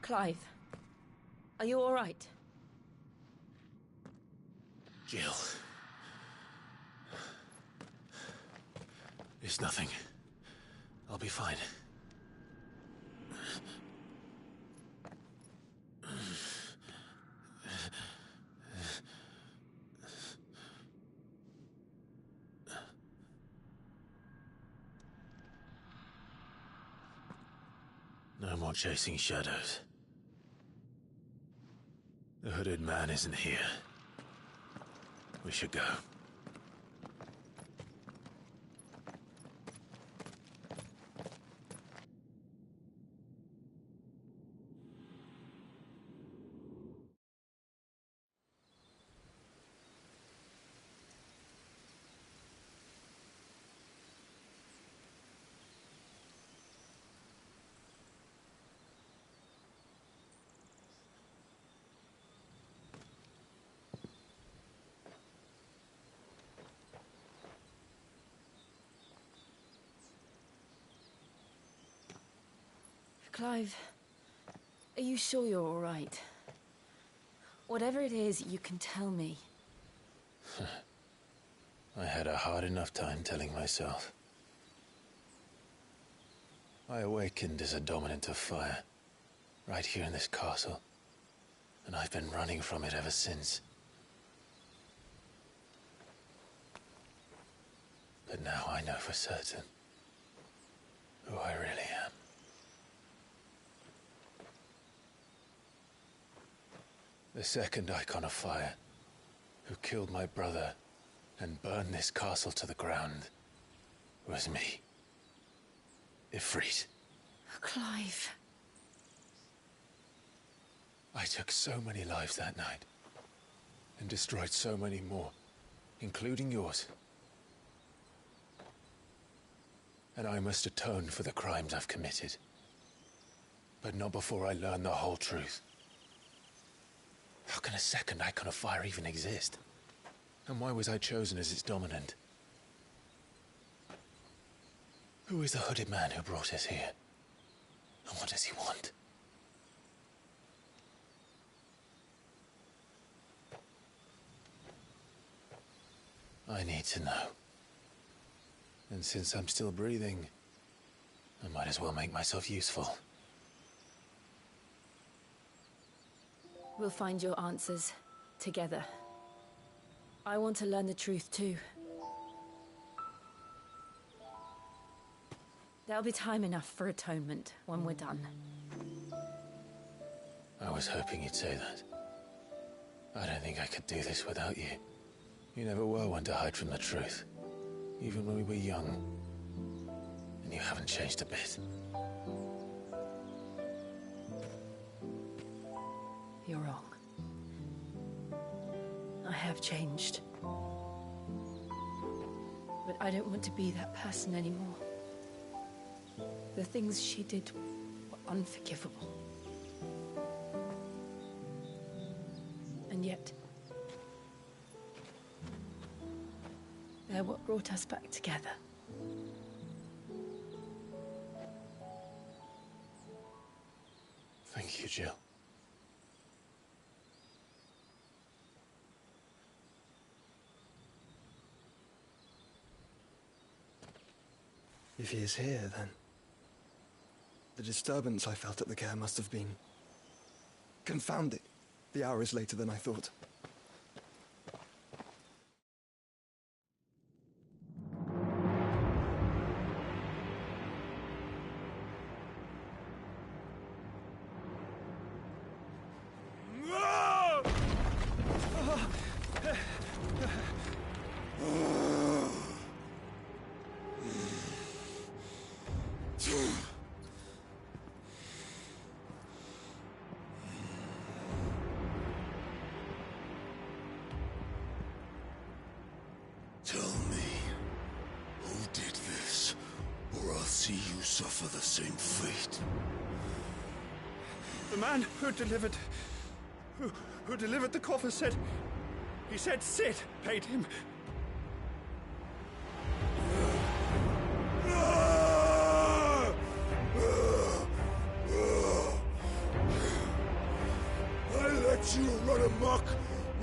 Clive, are you all right? Jill. It's nothing. I'll be fine. No more chasing shadows. The hooded man isn't here. We should go. Clive, are you sure you're all right? Whatever it is, you can tell me. I had a hard enough time telling myself. I awakened as a dominant of fire, right here in this castle, and I've been running from it ever since. But now I know for certain who I really am. The second Icon of Fire, who killed my brother and burned this castle to the ground, was me. Ifrit. Clive. I took so many lives that night, and destroyed so many more, including yours. And I must atone for the crimes I've committed. But not before I learn the whole truth. How can a second Icon of Fire even exist? And why was I chosen as its dominant? Who is the hooded man who brought us here? And what does he want? I need to know. And since I'm still breathing, I might as well make myself useful. We'll find your answers together. I want to learn the truth too. There'll be time enough for atonement when we're done. I was hoping you'd say that. I don't think I could do this without you. You never were one to hide from the truth, even when we were young. And you haven't changed a bit. You're wrong. I have changed. But I don't want to be that person anymore. The things she did were unforgivable. And yet, they're what brought us back together. Thank you, Jill. If he is here, then the disturbance I felt at the care must have been confounded. The hour is later than I thought. Tell me, who did this, or I'll see you suffer the same fate. The man who delivered the coffer said... He said Sid paid him. I let you run amok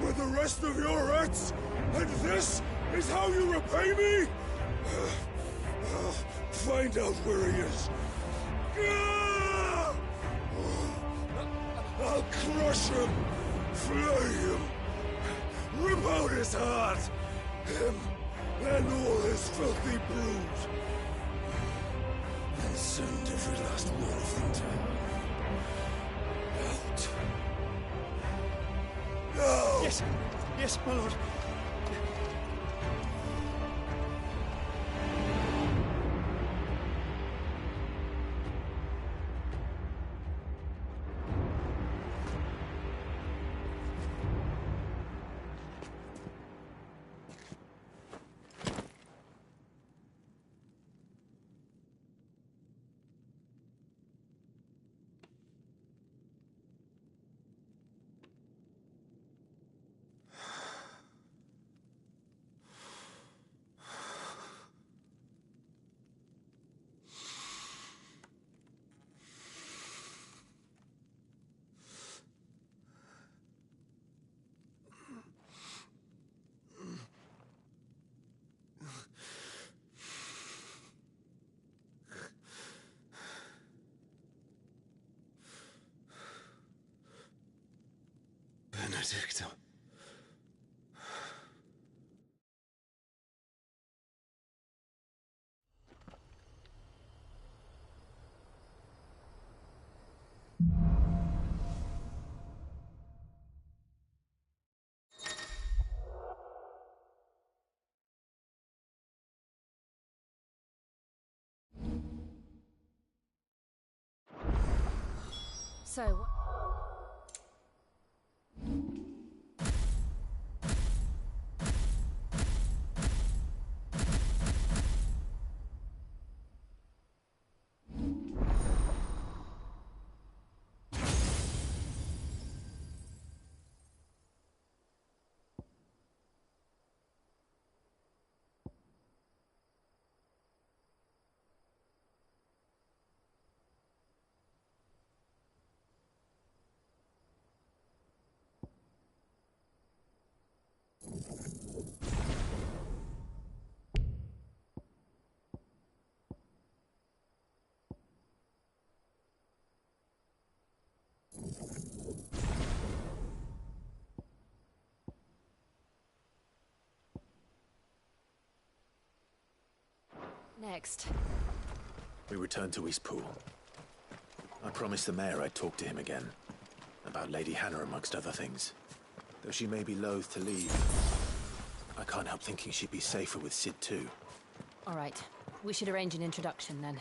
with the rest of your rats, and this is how you repay me? Find out where he is. I'll crush him, flay him, rip out his heart, him and all his filthy brood, and send every last one of them to out. No! Yes, yes, my lord. Benedicto. So, next. We returned to Eastpool. I promised the mayor I'd talk to him again. About Lady Hannah, amongst other things. Though she may be loath to leave, I can't help thinking she'd be safer with Cid too. All right. We should arrange an introduction then.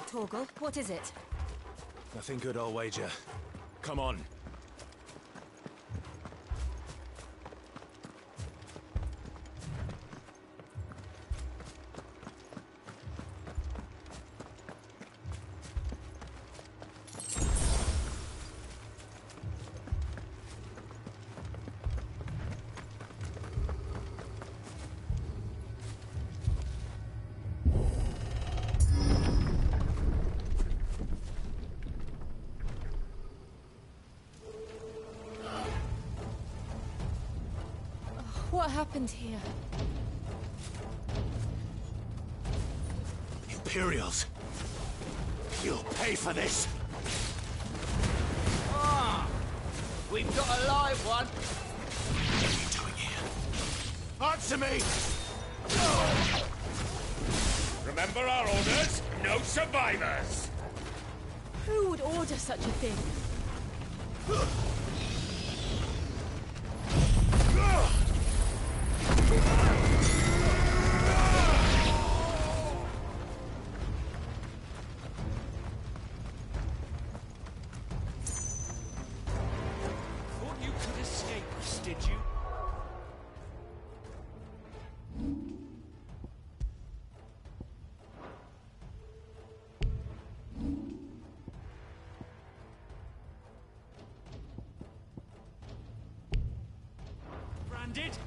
Torgal, what is it? Nothing good, I'll wager. Come on. What happened here? Imperials! You'll pay for this! Ah! We've got a live one! What are you doing here? Answer me! Remember our orders? No survivors! Who would order such a thing? Thought you could escape us, did you? Branded?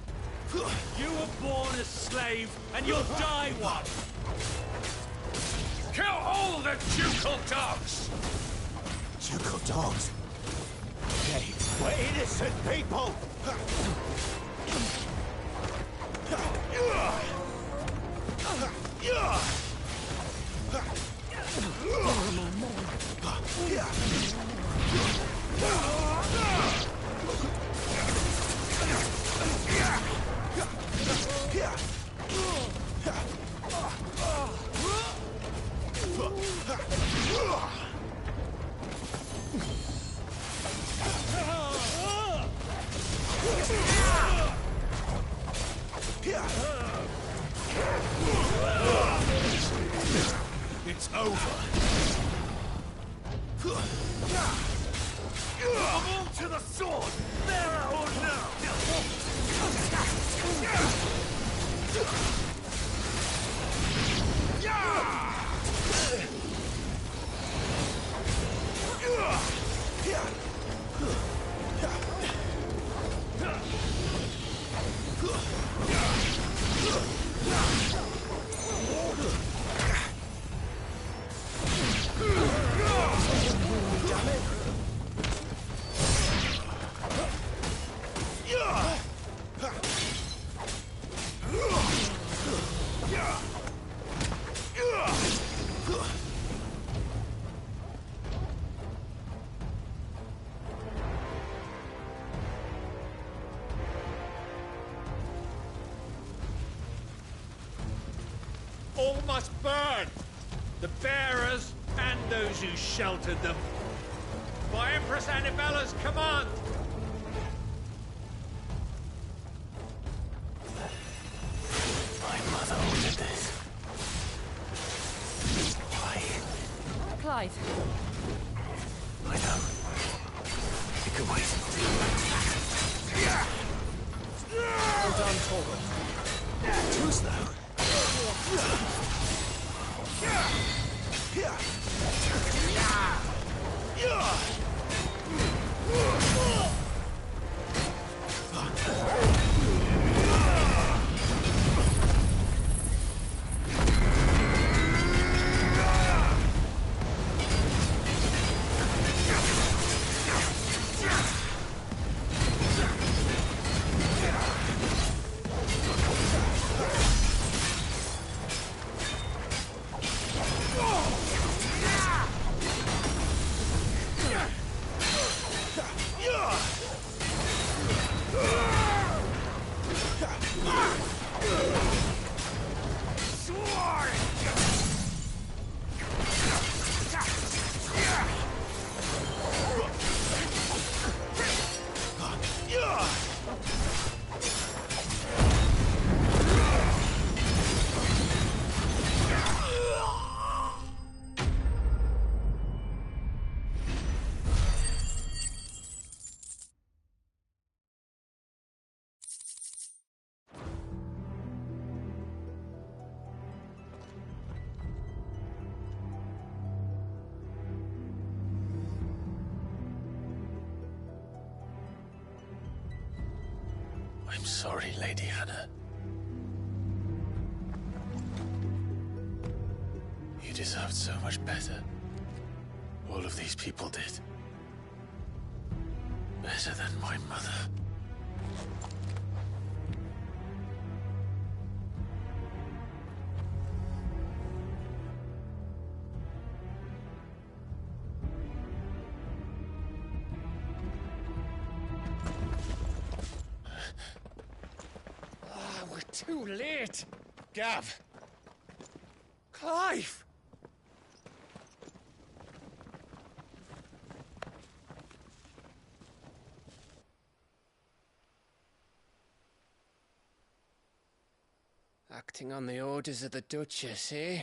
You were born a slave, and you'll die one! Kill all the ducal dogs! Ducal dogs? Okay, we're innocent people! It's over. Come on to the sword! There or must burn! The bearers and those who sheltered them. By Empress Annibella's command! My mother ordered this. Why? Clive. I know. You can wait. Well done, Torgal. Too slow. I'm sorry, Lady Hannah. You deserved so much better. All of these people did. Better than my mother. Too late! Gav! Clive! Acting on the orders of the Duchess, eh?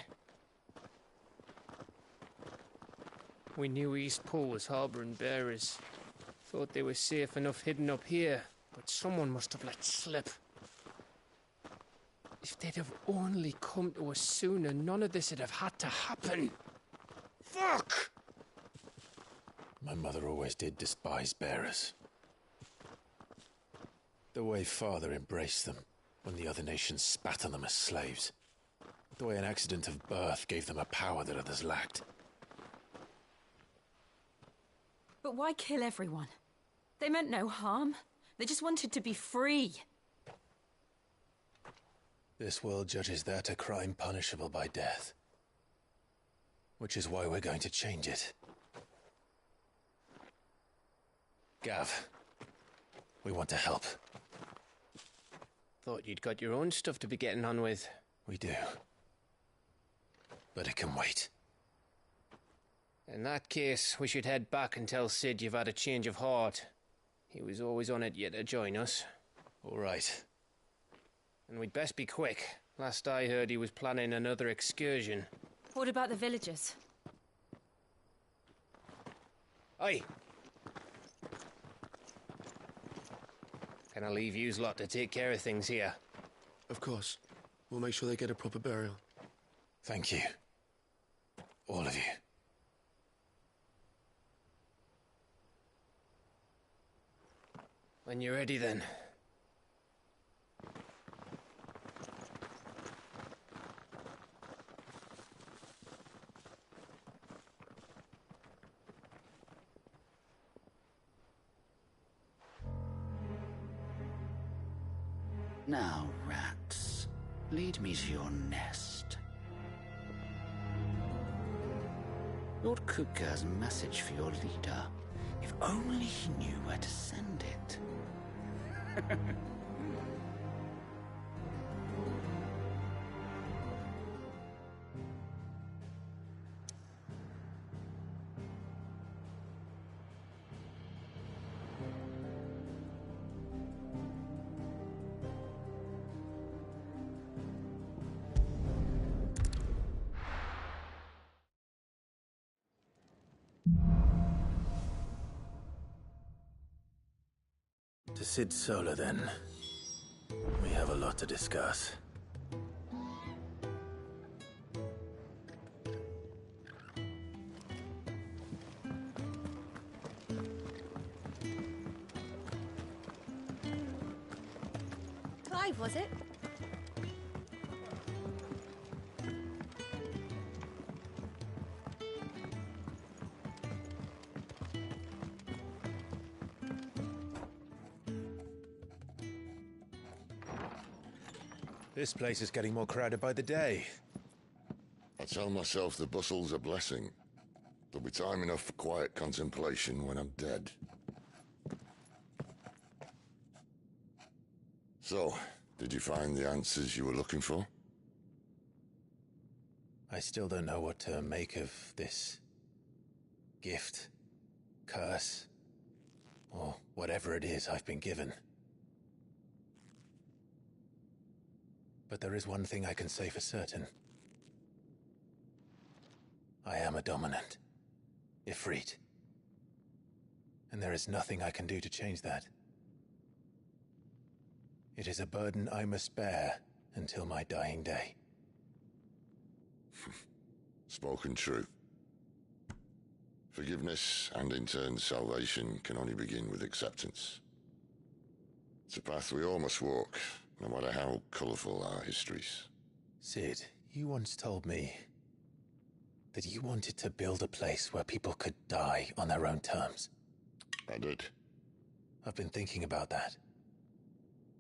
We knew Eastpool was harbouring bearers. Thought they were safe enough hidden up here, but someone must have let slip. If they'd have only come to us sooner, none of this would have had to happen. Fuck! My mother always did despise bearers. The way Father embraced them when the other nations spat on them as slaves. The way an accident of birth gave them a power that others lacked. But why kill everyone? They meant no harm. They just wanted to be free. This world judges that a crime punishable by death. Which is why we're going to change it. Gav, we want to help. Thought you'd got your own stuff to be getting on with. We do. But it can wait. In that case, we should head back and tell Sid you've had a change of heart. He was always on it yet to join us. All right. And we'd best be quick. Last I heard, he was planning another excursion. What about the villagers? Aye. Can I leave yous lot to take care of things here? Of course. We'll make sure they get a proper burial. Thank you. All of you. When you're ready, then. Now, rats, lead me to your nest. Lord Kupka has a message for your leader. If only he knew where to send it. To Cid Solar, then. We have a lot to discuss. Clive, was it? This place is getting more crowded by the day. I tell myself the bustle's a blessing. There'll be time enough for quiet contemplation when I'm dead. So, did you find the answers you were looking for? I still don't know what to make of this gift, curse, or whatever it is I've been given. But there is one thing I can say for certain. I am a dominant, Ifrit. And there is nothing I can do to change that. It is a burden I must bear until my dying day. Spoken true. Forgiveness, and in turn salvation, can only begin with acceptance. It's a path we all must walk, no matter how colourful our histories. Cid, you once told me that you wanted to build a place where people could die on their own terms. I did. I've been thinking about that.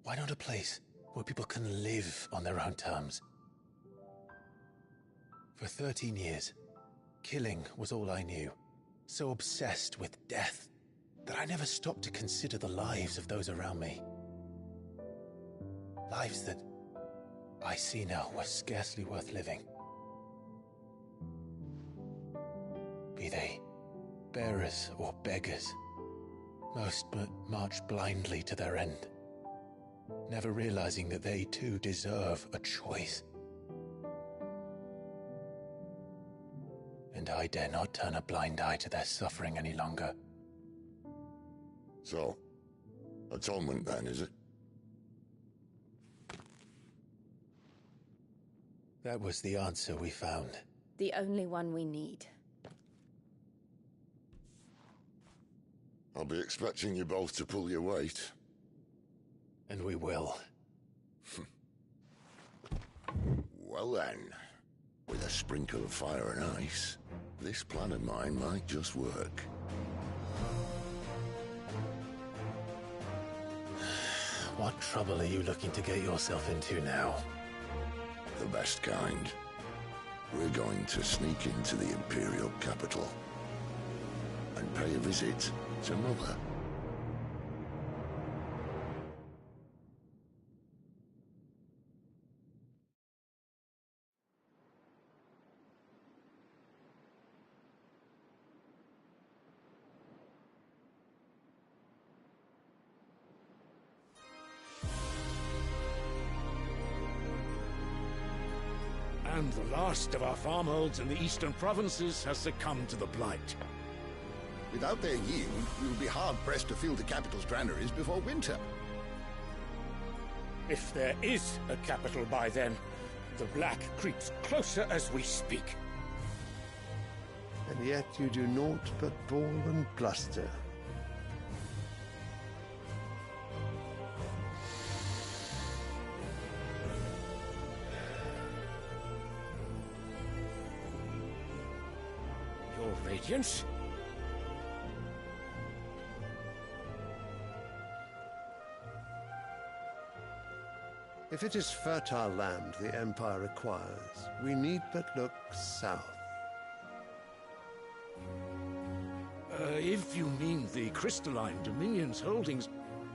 Why not a place where people can live on their own terms? For 13 years, killing was all I knew. So obsessed with death that I never stopped to consider the lives of those around me. Lives that I see now were scarcely worth living. Be they bearers or beggars, most but march blindly to their end, never realizing that they too deserve a choice. And I dare not turn a blind eye to their suffering any longer. So, atonement then, is it? That was the answer we found. The only one we need. I'll be expecting you both to pull your weight. And we will. Well then, with a sprinkle of fire and ice, this plan of mine might just work. What trouble are you looking to get yourself into now? The best kind. We're going to sneak into the Imperial capital and pay a visit to Mother. And the last of our farmholds in the eastern provinces has succumbed to the Blight. Without their yield, we will be hard-pressed to fill the capital's granaries before winter. If there is a capital by then, the Black creeps closer as we speak. And yet you do naught but bawl and bluster. Your Radiance? If it is fertile land the Empire requires, we need but look south. If you mean the Crystalline Dominion's holdings,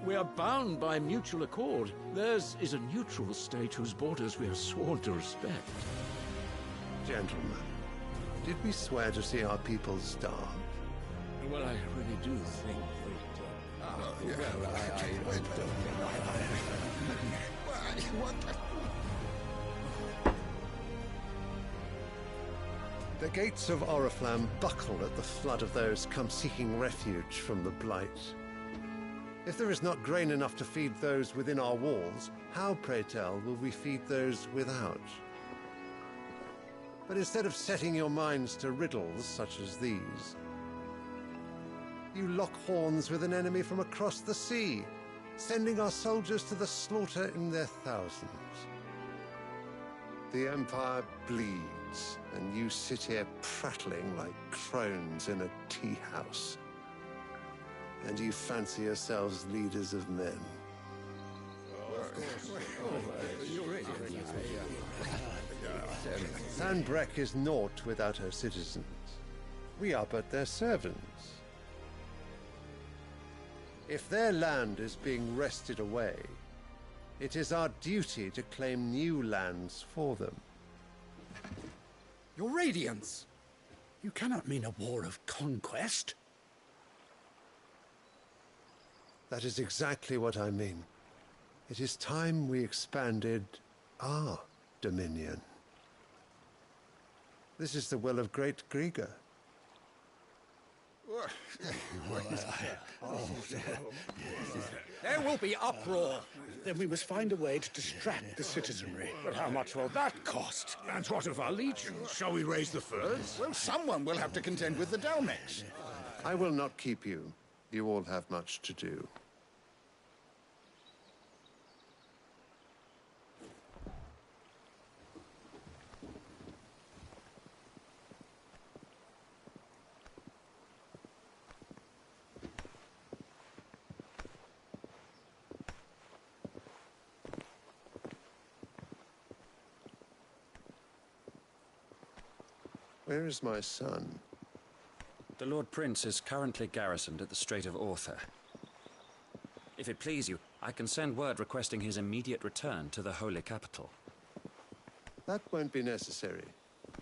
we are bound by mutual accord. Theirs is a neutral state whose borders we are sworn to respect. Gentlemen, did we swear to see our people starve? Well, I really do think The gates of Oriflamme buckle at the flood of those come seeking refuge from the Blight. If there is not grain enough to feed those within our walls, how, pray tell, will we feed those without? But instead of setting your minds to riddles such as these, you lock horns with an enemy from across the sea, sending our soldiers to the slaughter in their thousands. The Empire bleeds, and you sit here prattling like crones in a tea house. And you fancy yourselves leaders of men. Sanbreque is naught without her citizens. We are but their servants. If their land is being wrested away, it is our duty to claim new lands for them. Your Radiance! You cannot mean a war of conquest. That is exactly what I mean. It is time we expanded our dominion. This is the will of great Grieger. There will be uproar. Then we must find a way to distract the citizenry. But how much will that cost? And what of our legions? Shall we raise the furs? Well, someone will have to contend with the Dalmex. I will not keep you. You all have much to do. Where is my son? The Lord Prince is currently garrisoned at the Strait of Orther. If it please you, I can send word requesting his immediate return to the Holy Capital. That won't be necessary.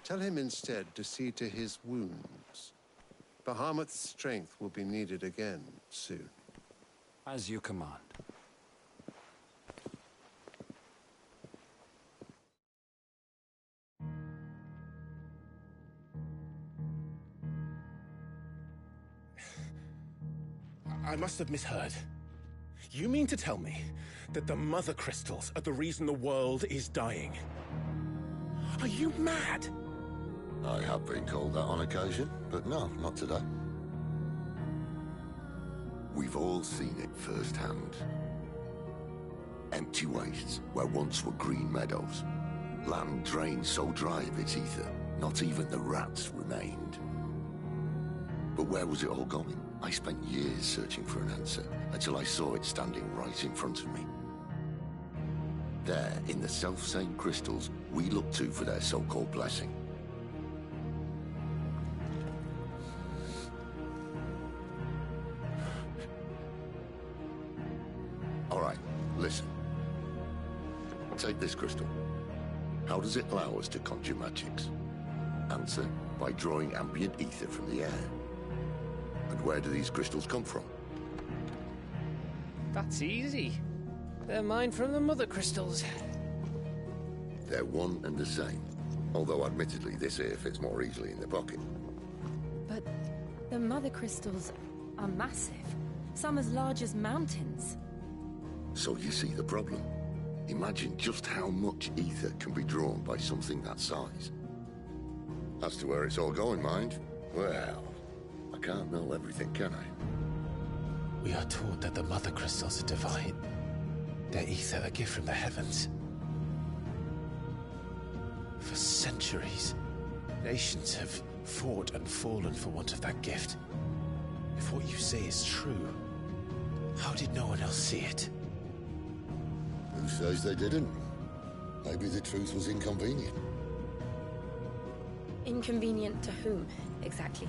Tell him instead to see to his wounds. Bahamut's strength will be needed again soon. As you command. I must have misheard. You mean to tell me that the Mother Crystals are the reason the world is dying? Are you mad? I have been called that on occasion, but no, not today. We've all seen it firsthand. Empty wastes where once were green meadows. Land drained so dry of its ether, not even the rats remained. But where was it all going? I spent years searching for an answer, until I saw it standing right in front of me. There, in the self-same crystals we look to for their so-called blessing. All right, listen. Take this crystal. How does it allow us to conjure magics? Answer, by drawing ambient ether from the air. And where do these crystals come from? That's easy. They're mine from the Mother Crystals. They're one and the same. Although admittedly this here fits more easily in the pocket. But the Mother Crystals are massive. Some as large as mountains. So you see the problem. Imagine just how much ether can be drawn by something that size. As to where it's all going, mind, well, I can't know everything, can I? We are taught that the Mother Crystals are divine. Their ether a gift from the heavens. For centuries, nations have fought and fallen for want of that gift. If what you say is true, how did no one else see it? Who says they didn't? Maybe the truth was inconvenient. Inconvenient to whom, exactly?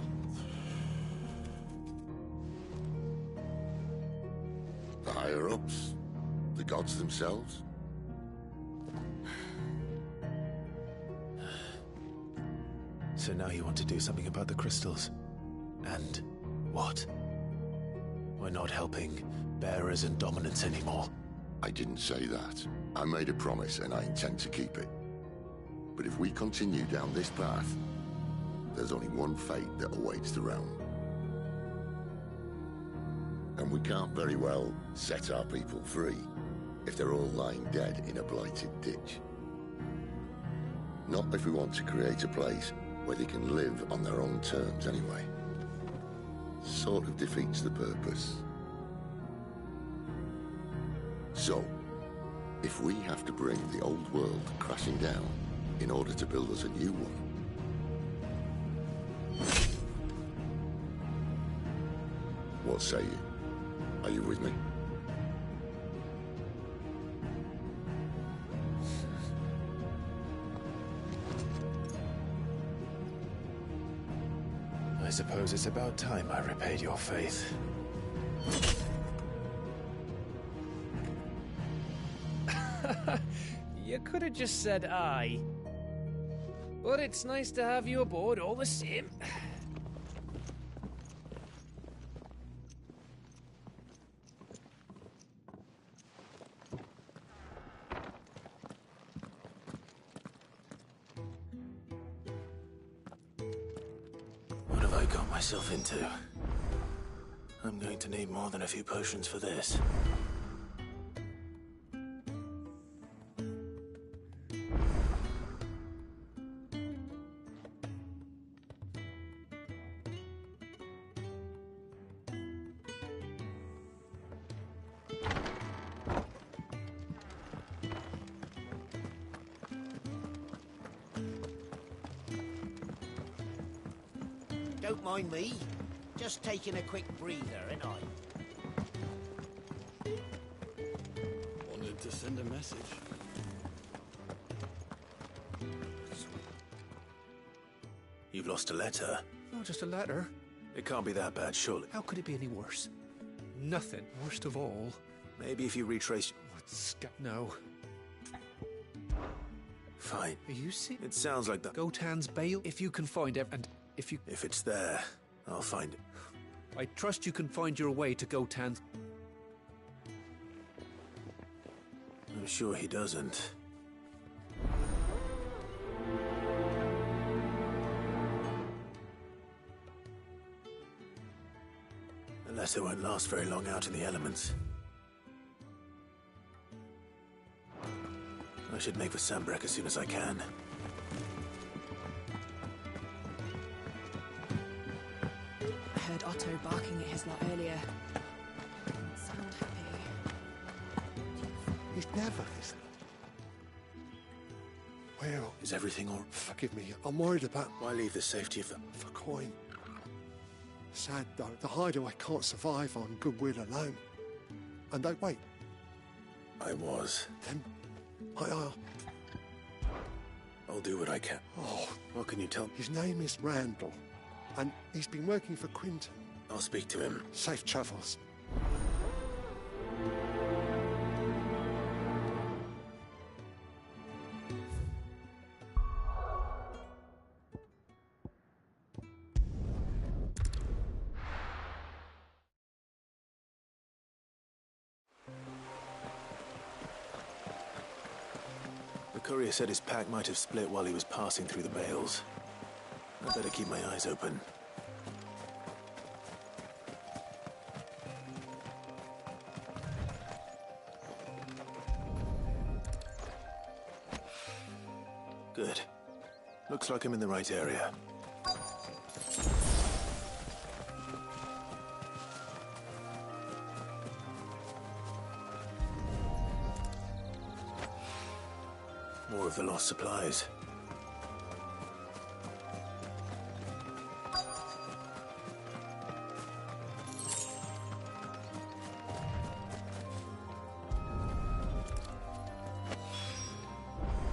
The higher-ups? The gods themselves? So now you want to do something about the crystals? And what? We're not helping bearers and dominants anymore. I didn't say that. I made a promise and I intend to keep it. But if we continue down this path, there's only one fate that awaits the realm. And we can't very well set our people free if they're all lying dead in a blighted ditch. Not if we want to create a place where they can live on their own terms anyway. Sort of defeats the purpose. So, if we have to bring the old world crashing down in order to build us a new one, what say you? Are you with me? I suppose it's about time I repaid your faith. You could have just said aye. But it's nice to have you aboard all the same. What have I got myself into? I'm going to need more than a few potions for this. Don't mind me. Just taking a quick breather, ain't I? Wanted to send a message. You've lost a letter. Oh, just a letter. It can't be that bad, surely. How could it be any worse? Nothing. Worst of all. Maybe if you retrace... No. Fine. Are you see? It sounds like the... Gotan's Bale? If you can find it, and if you... If it's there, I'll find it. I trust you can find your way to Gotan's... I'm sure he doesn't. Unless it won't last very long out in the elements. I should make for Sanbreque as soon as I can. I heard Otto barking at his lot earlier. Didn't sound happy. He's never, is he? Well... Is everything all... Forgive me, I'm worried about... Why leave the safety of the... For coin. Sad, though. The hideaway can't survive on goodwill alone. And they wait. I was. Then... I'll do what I can. Oh. What can you tell me? His name is Randall. And he's been working for Quinton. I'll speak to him. Safe travels. The courier said his pack might have split while he was passing through the bales. I'd better keep my eyes open. Good. Looks like I'm in the right area. More of the lost supplies.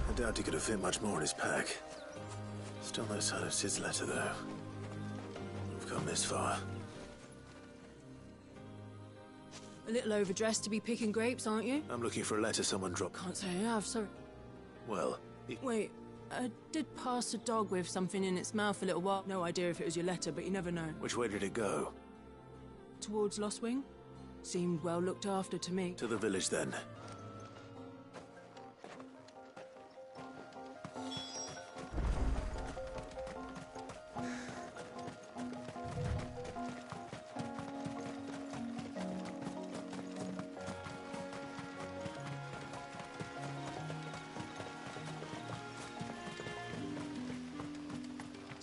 I doubt he could have fit much more in his pack. Still no sign of Sid's letter, though. We've come this far. A little overdressed to be picking grapes, aren't you? I'm looking for a letter someone dropped. Can't say I have, sorry. Well, Wait, I did pass a dog with something in its mouth a little while. No idea if it was your letter, but you never know. which way did it go? Towards Lost Wing? Seemed well looked after to me. To the village, then.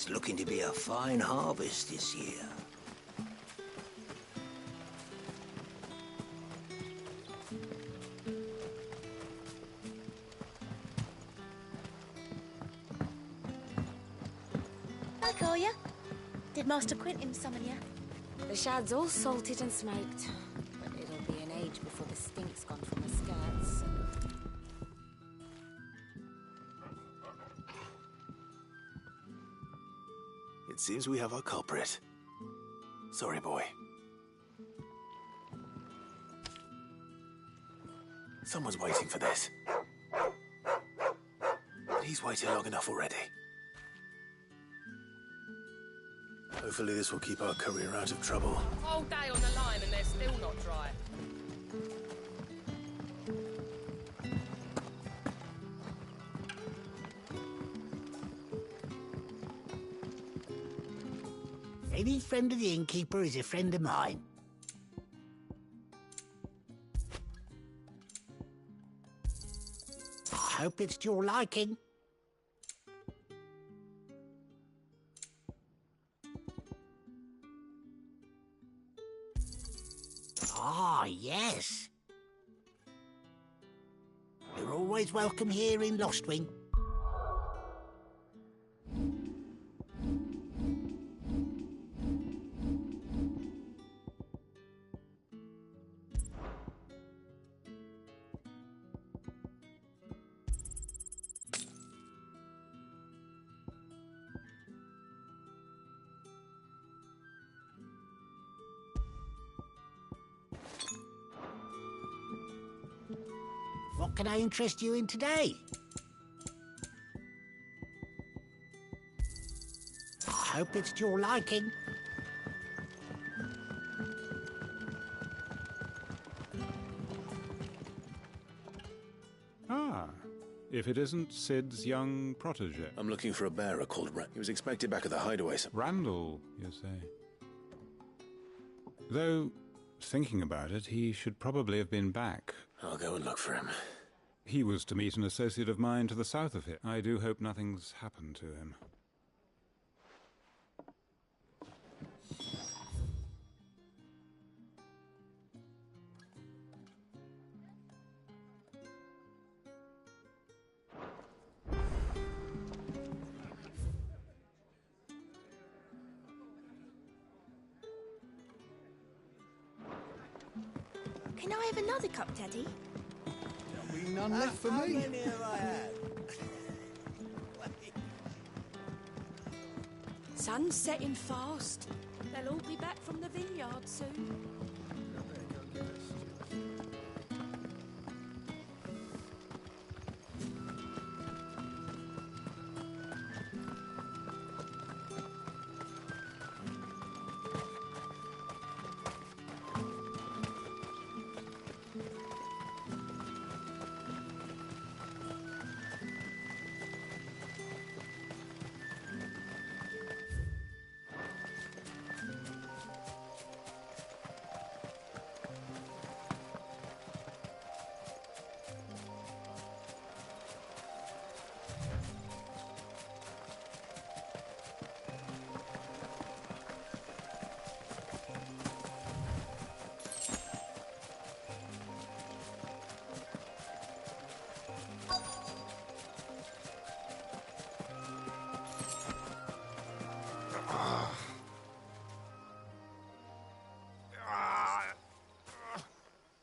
It's looking to be a fine harvest this year. Hi, Goya. Did Master Quentin summon you? The shad's all salted and smoked, but it'll be an age before the stink's gone from the skirts. It seems we have our culprit. Sorry, boy. Someone's waiting for this. But he's waited long enough already. Hopefully this will keep our career out of trouble. All day on the line and they're still not dry. Any friend of the innkeeper is a friend of mine. I hope it's to your liking. Ah, yes. You're always welcome here in Lostwing. What can I interest you in today? I hope it's to your liking. Ah, if it isn't Sid's young protege. I'm looking for a bearer called Randall. He was expected back at the hideaway. Randall, you say? Though, thinking about it, he should probably have been back. I'll go and look for him. He was to meet an associate of mine to the south of it. I do hope nothing's happened to him. Can I have another cup, Daddy? There'll be none left for me. Sun's setting fast. They'll all be back from the vineyard soon.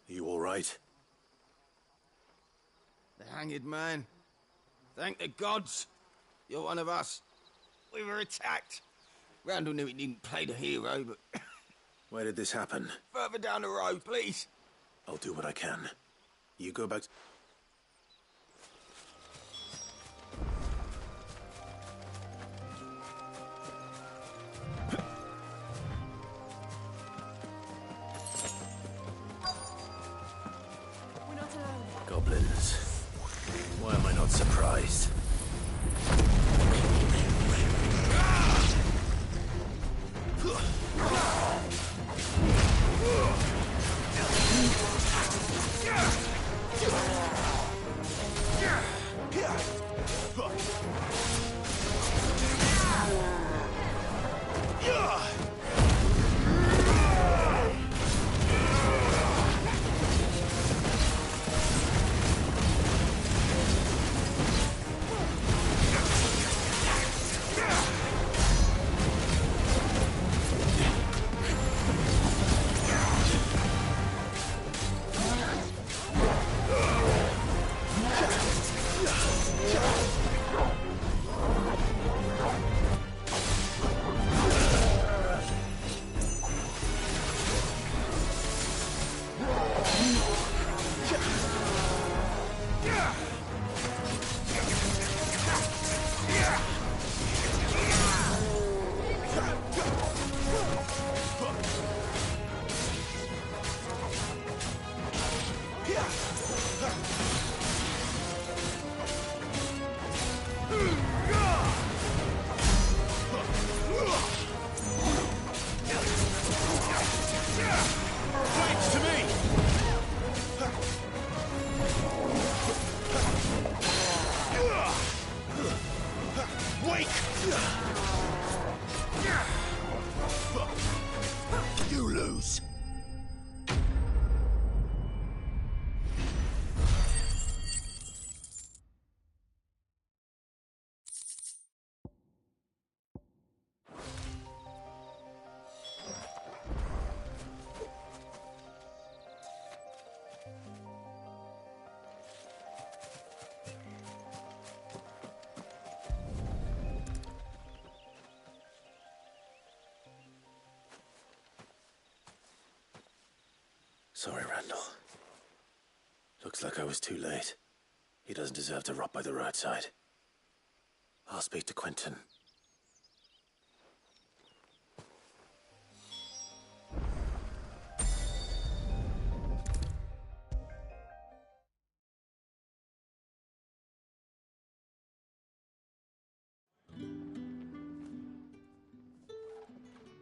You all right? The hanged man. Thank the gods. You're one of us. We were attacked. Randall knew he didn't play the hero, but... Where did this happen? Further down the road, please. I'll do what I can. You go back... We're not alone. Goblins. Why am I not surprised? Sorry, Randall. Looks like I was too late. He doesn't deserve to rot by the roadside. I'll speak to Quentin.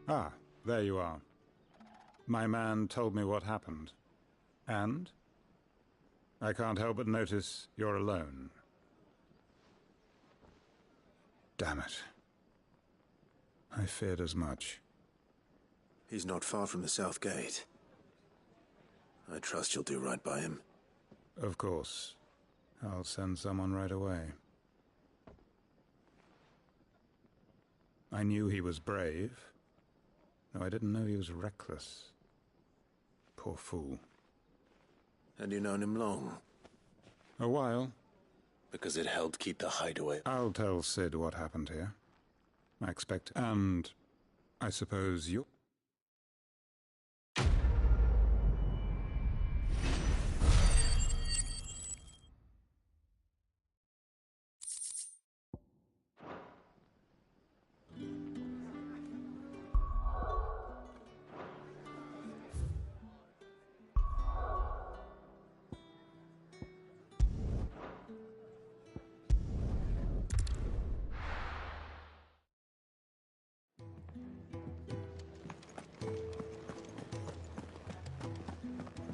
Ah, there you are. My man told me what happened. And? I can't help but notice you're alone. Damn it. I feared as much. He's not far from the South Gate. I trust you'll do right by him. Of course. I'll send someone right away. I knew he was brave, though I didn't know he was reckless. Poor fool. And you've known him long? A while. Because it helped keep the hideaway. I'll tell Sid what happened here. I expect. And I suppose you.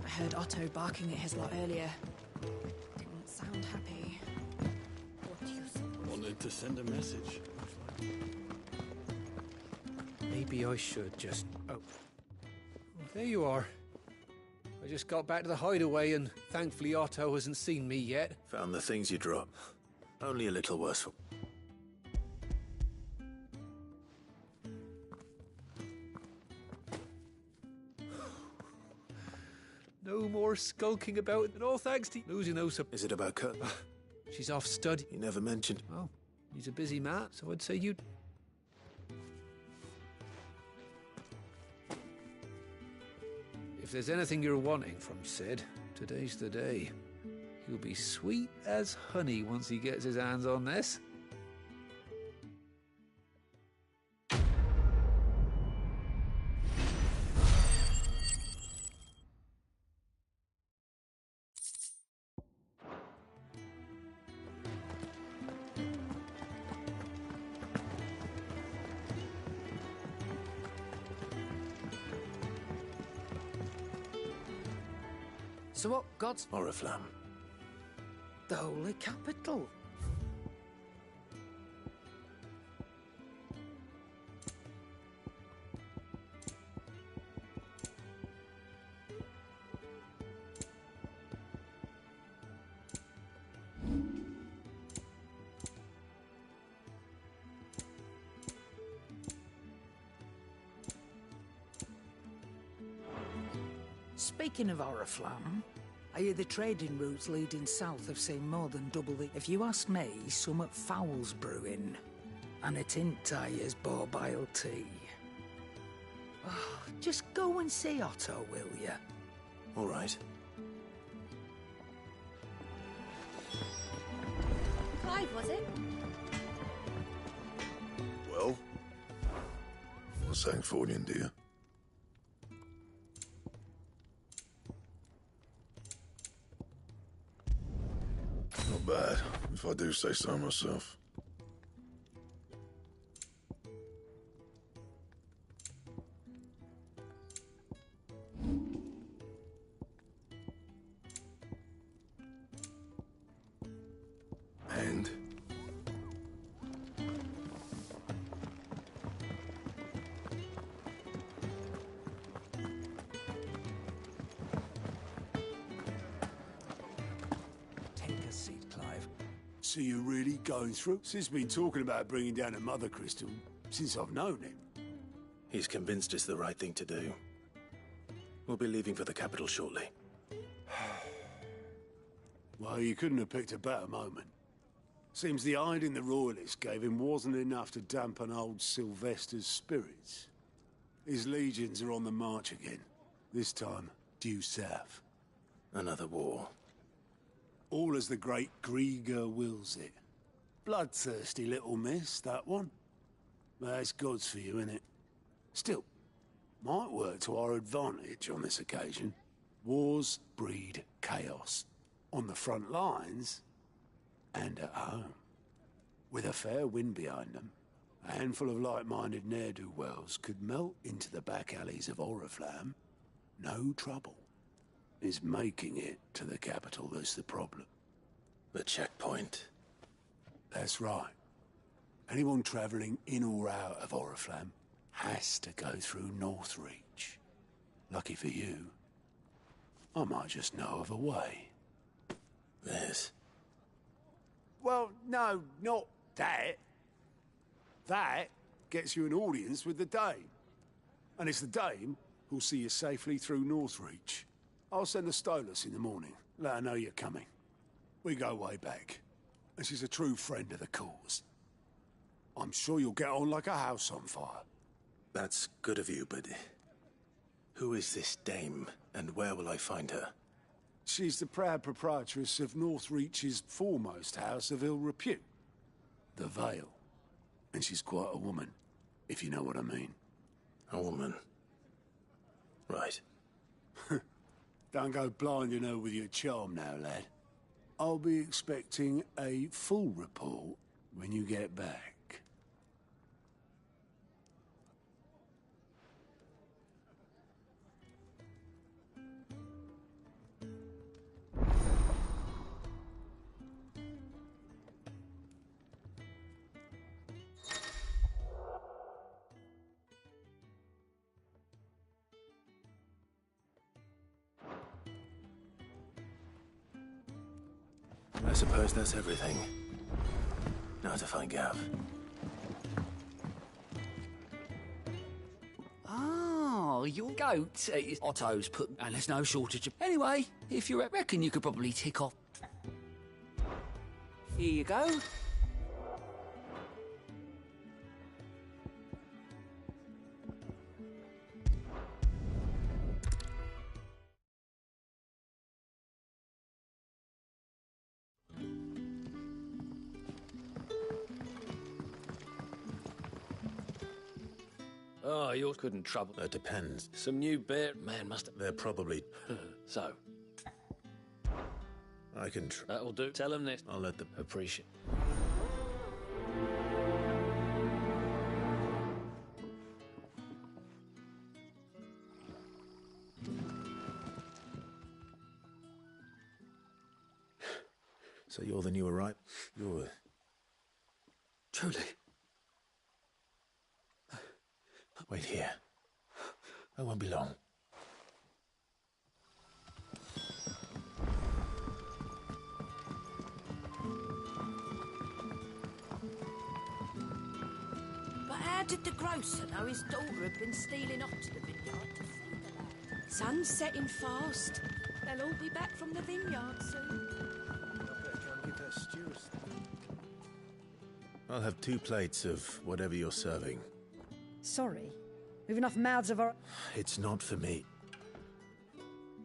I heard Otto barking at his lot earlier. Didn't sound happy. Wanted to send a message. Maybe I should just... Oh. There you are. I just got back to the hideaway and thankfully Otto hasn't seen me yet. Found the things you dropped. Only a little worse for... No more skulking about, and all thanks to losing those... Is it about Kurt? She's off study. You never mentioned... Oh, he's a busy man, so I'd say you'd... If there's anything you're wanting from Sid, today's the day. He'll be sweet as honey once he gets his hands on this. So what God's... Oriflamme. The Holy Capital. Speaking of Oriflamme, I hear the trading routes leading south have seen more than double the... If you ask me, somewhat foul's brewing. And it ain't Tyre's borbile tea. Oh, just go and see Otto, will ya? All right. Clive, was it? Well? What's saying Fordian, dear? Not bad, if I do say so myself. And? Take a seat, Clive. So you're really going through? Sid's been talking about bringing down a Mother Crystal since I've known him. He's convinced it's the right thing to do. We'll be leaving for the capital shortly. Well, you couldn't have picked a better moment. Seems the hiding the Royalists gave him wasn't enough to dampen old Sylvester's spirits. His legions are on the march again. This time, due south. Another war. All as the great Grieger wills it. Bloodthirsty little miss, that one. But it's God's for you, innit? Still, might work to our advantage on this occasion. Wars breed chaos. On the front lines, and at home. With a fair wind behind them, a handful of like-minded ne'er-do-wells could melt into the back alleys of Oriflamme. No trouble. It's making it to the capital that's the problem. The checkpoint. That's right. Anyone travelling in or out of Oriflamme has to go through Northreach. Lucky for you, I might just know of a way. This? Well, no, not that. That gets you an audience with the Dame. And it's the Dame who'll see you safely through Northreach. I'll send the Stolas in the morning. Let her know you're coming. We go way back. And she's a true friend of the cause. I'm sure you'll get on like a house on fire. That's good of you, but who is this Dame, and where will I find her? She's the proud proprietress of Northreach's foremost house of ill repute, the Vale. And she's quite a woman, if you know what I mean. A woman? Right. Don't go blinding her with your charm now, lad. I'll be expecting a full report when you get back. I suppose that's everything. Now to find Gav. Oh, your goat. Otto's put, and there's no shortage of... Anyway, if you reckon you could probably tick off... Here you go. Oh, yours couldn't trouble. It depends. Some new bear man must have... They're probably... So? I can That'll do. Tell them this. I'll let them... Appreciate. So you're the new arrival? You're... Truly. Wait here. I won't be long. But how did the grocer know his daughter had been stealing off to the vineyard to feed the lad? Sun's setting fast. They'll all be back from the vineyard soon. I'll have 2 plates of whatever you're serving. Sorry. We've enough mouths of our... It's not for me.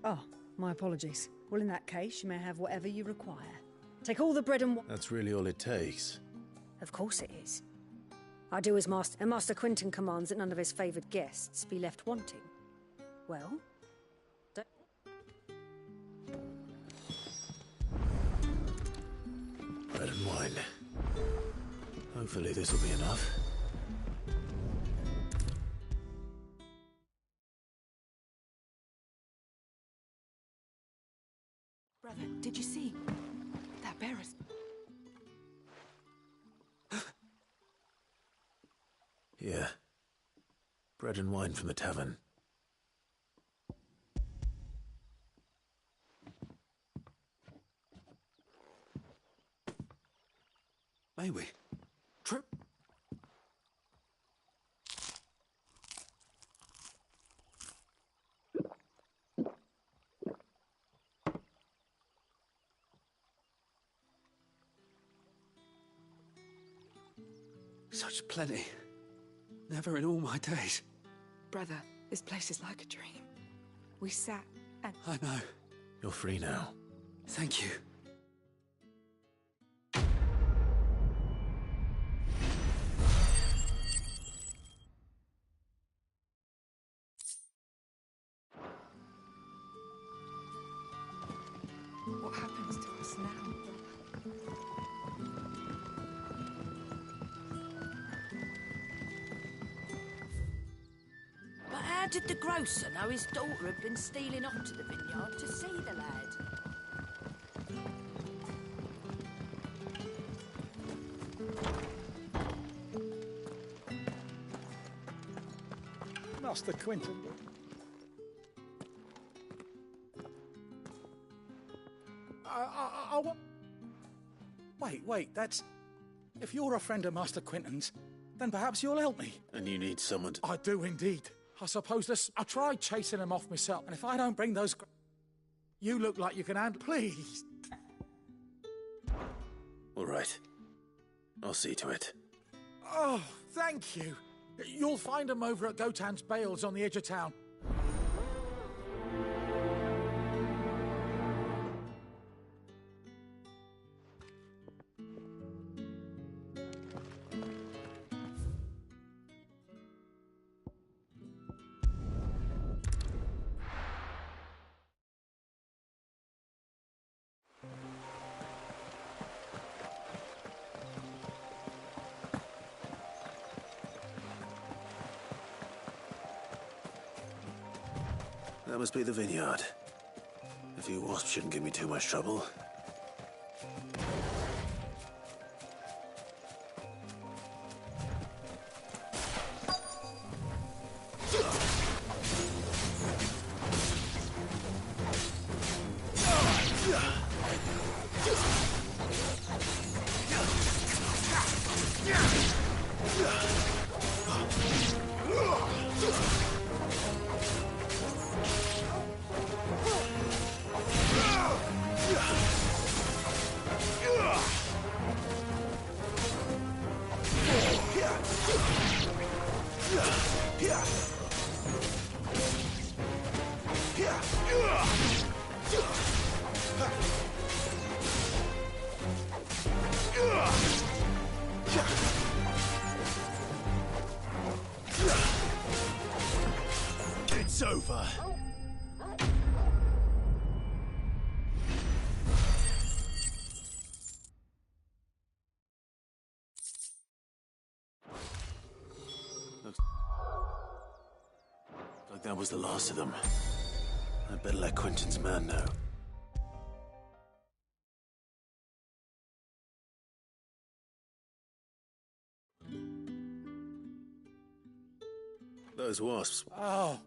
Oh, my apologies. Well, in that case, you may have whatever you require. Take all the bread and... That's really all it takes. Of course it is. I do as Master... And Master Quinton commands that none of his favoured guests be left wanting. Well... Bread and wine. Hopefully this will be enough. Brother, did you see? That bear's... Here. Bread and wine from the tavern. May we? Trip. Such plenty. Never in all my days. Brother, this place is like a dream. We sat I know. You're free now. Thank you. What happens to us now? But how did the grocer know his daughter had been stealing off to the vineyard to see the lad? Master Quentin. I want... Wait, that's... If you're a friend of Master Quentin's, then perhaps you'll help me. And you need someone to... I do indeed. I suppose this... I tried chasing them off myself, and if I don't bring those... You look like you can handle... Please. All right. I'll see to it. Oh, thank you. You'll find them over at Gotan's Bales on the edge of town. That must be the vineyard. A few wasps shouldn't give me too much trouble. It's over. Looks like that was the last of them. I'd better let Quentin's man know. Those wasps. Oh.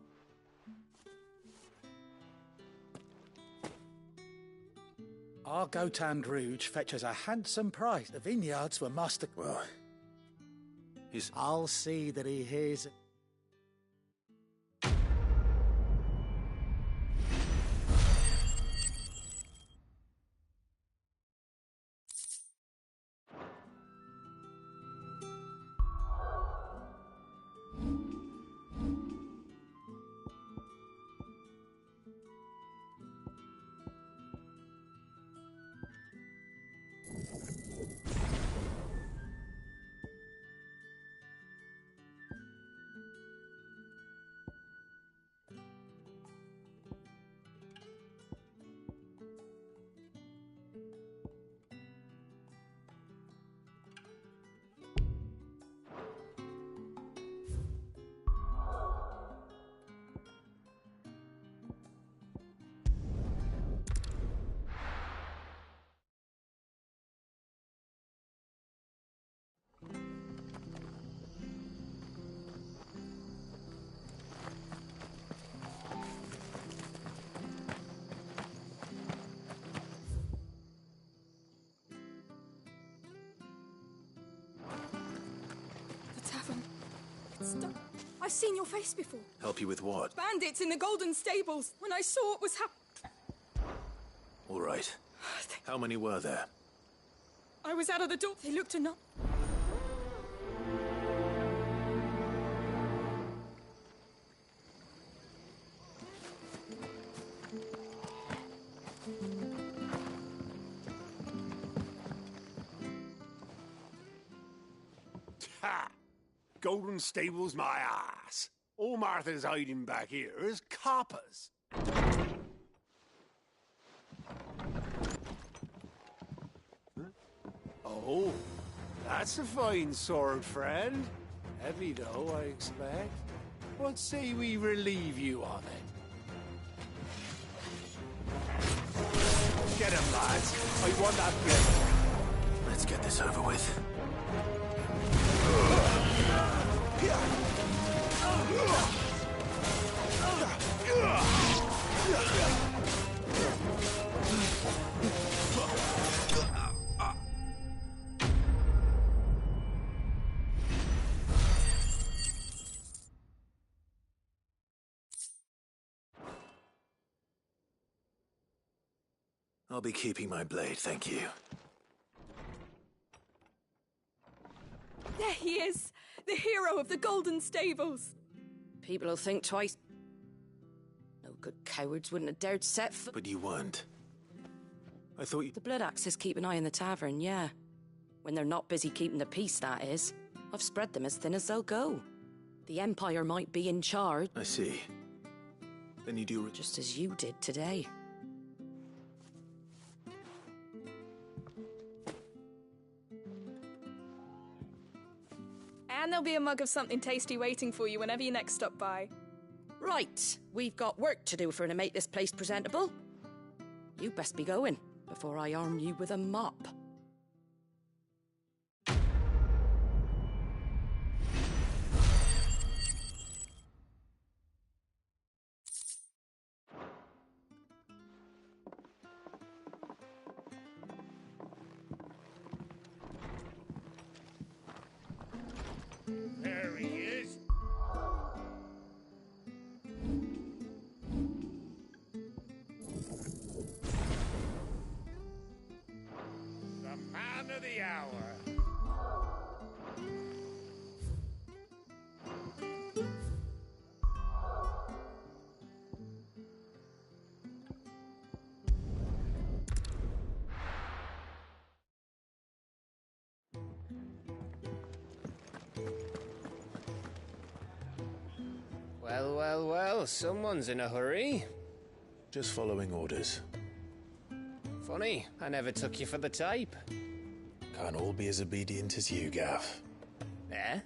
Our Gotan Rouge fetches a handsome price. The vineyards were Master... Well, he's... I'll see that he hears it. I've seen your face before. Help you with what? Bandits in the Golden Stables. When I saw what was All right. How many were there? I was out of the door. They looked enough. Ha! Golden Stable's my ass. All Martha's hiding back here is coppers. Huh? Oh, that's a fine sword, friend. Heavy, though, I expect. What say we relieve you of it? Get him, lads. I want that blade. Let's get this over with. I'll be keeping my blade, thank you. There he is! The hero of the Golden Stables! People will think twice. No good cowards wouldn't have dared set foot. But you weren't. I thought you... The Blood Axes keep an eye on the tavern, yeah. When they're not busy keeping the peace, that is. I've spread them as thin as they'll go. The Empire might be in charge. I see. Then you do... Just as you did today. And there'll be a mug of something tasty waiting for you whenever you next stop by. Right, we've got work to do for to make this place presentable. You best be going, before I arm you with a mop. There he is. The man of the hour. Well, well, well, someone's in a hurry. Just following orders. Funny, I never took you for the type. Can't all be as obedient as you, Gav. Eh?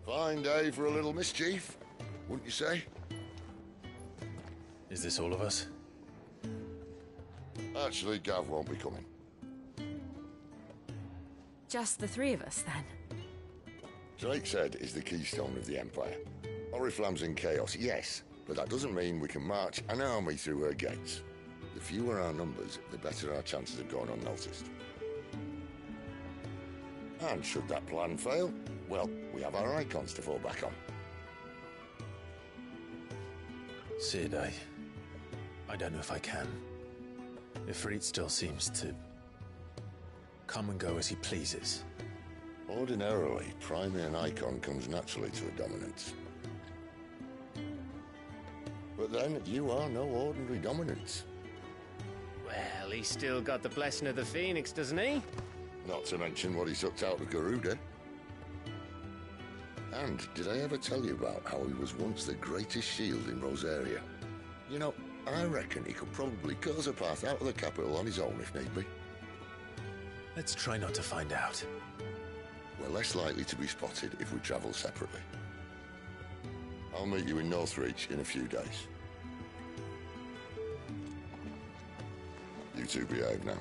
Fine day for a little mischief, wouldn't you say? Is this all of us? Actually, Gav won't be coming. Just the three of us, then? Drakeshead is the keystone of the Empire. Oriflamme's in chaos, yes, but that doesn't mean we can march an army through her gates. The fewer our numbers, the better our chances of going unnoticed. And should that plan fail, well, we have our icons to fall back on. Cid, I don't know if I can. Ifrit still seems to come and go as he pleases. Ordinarily, priming an icon comes naturally to a dominance. But then, you are no ordinary dominance. Well, he's still got the blessing of the Phoenix, doesn't he? Not to mention what he sucked out of Garuda. And did I ever tell you about how he was once the greatest shield in Rosaria? You know, I reckon he could probably cause a path out of the capital on his own if need be. Let's try not to find out. We're less likely to be spotted if we travel separately. I'll meet you in Northreach in a few days. You two behave now.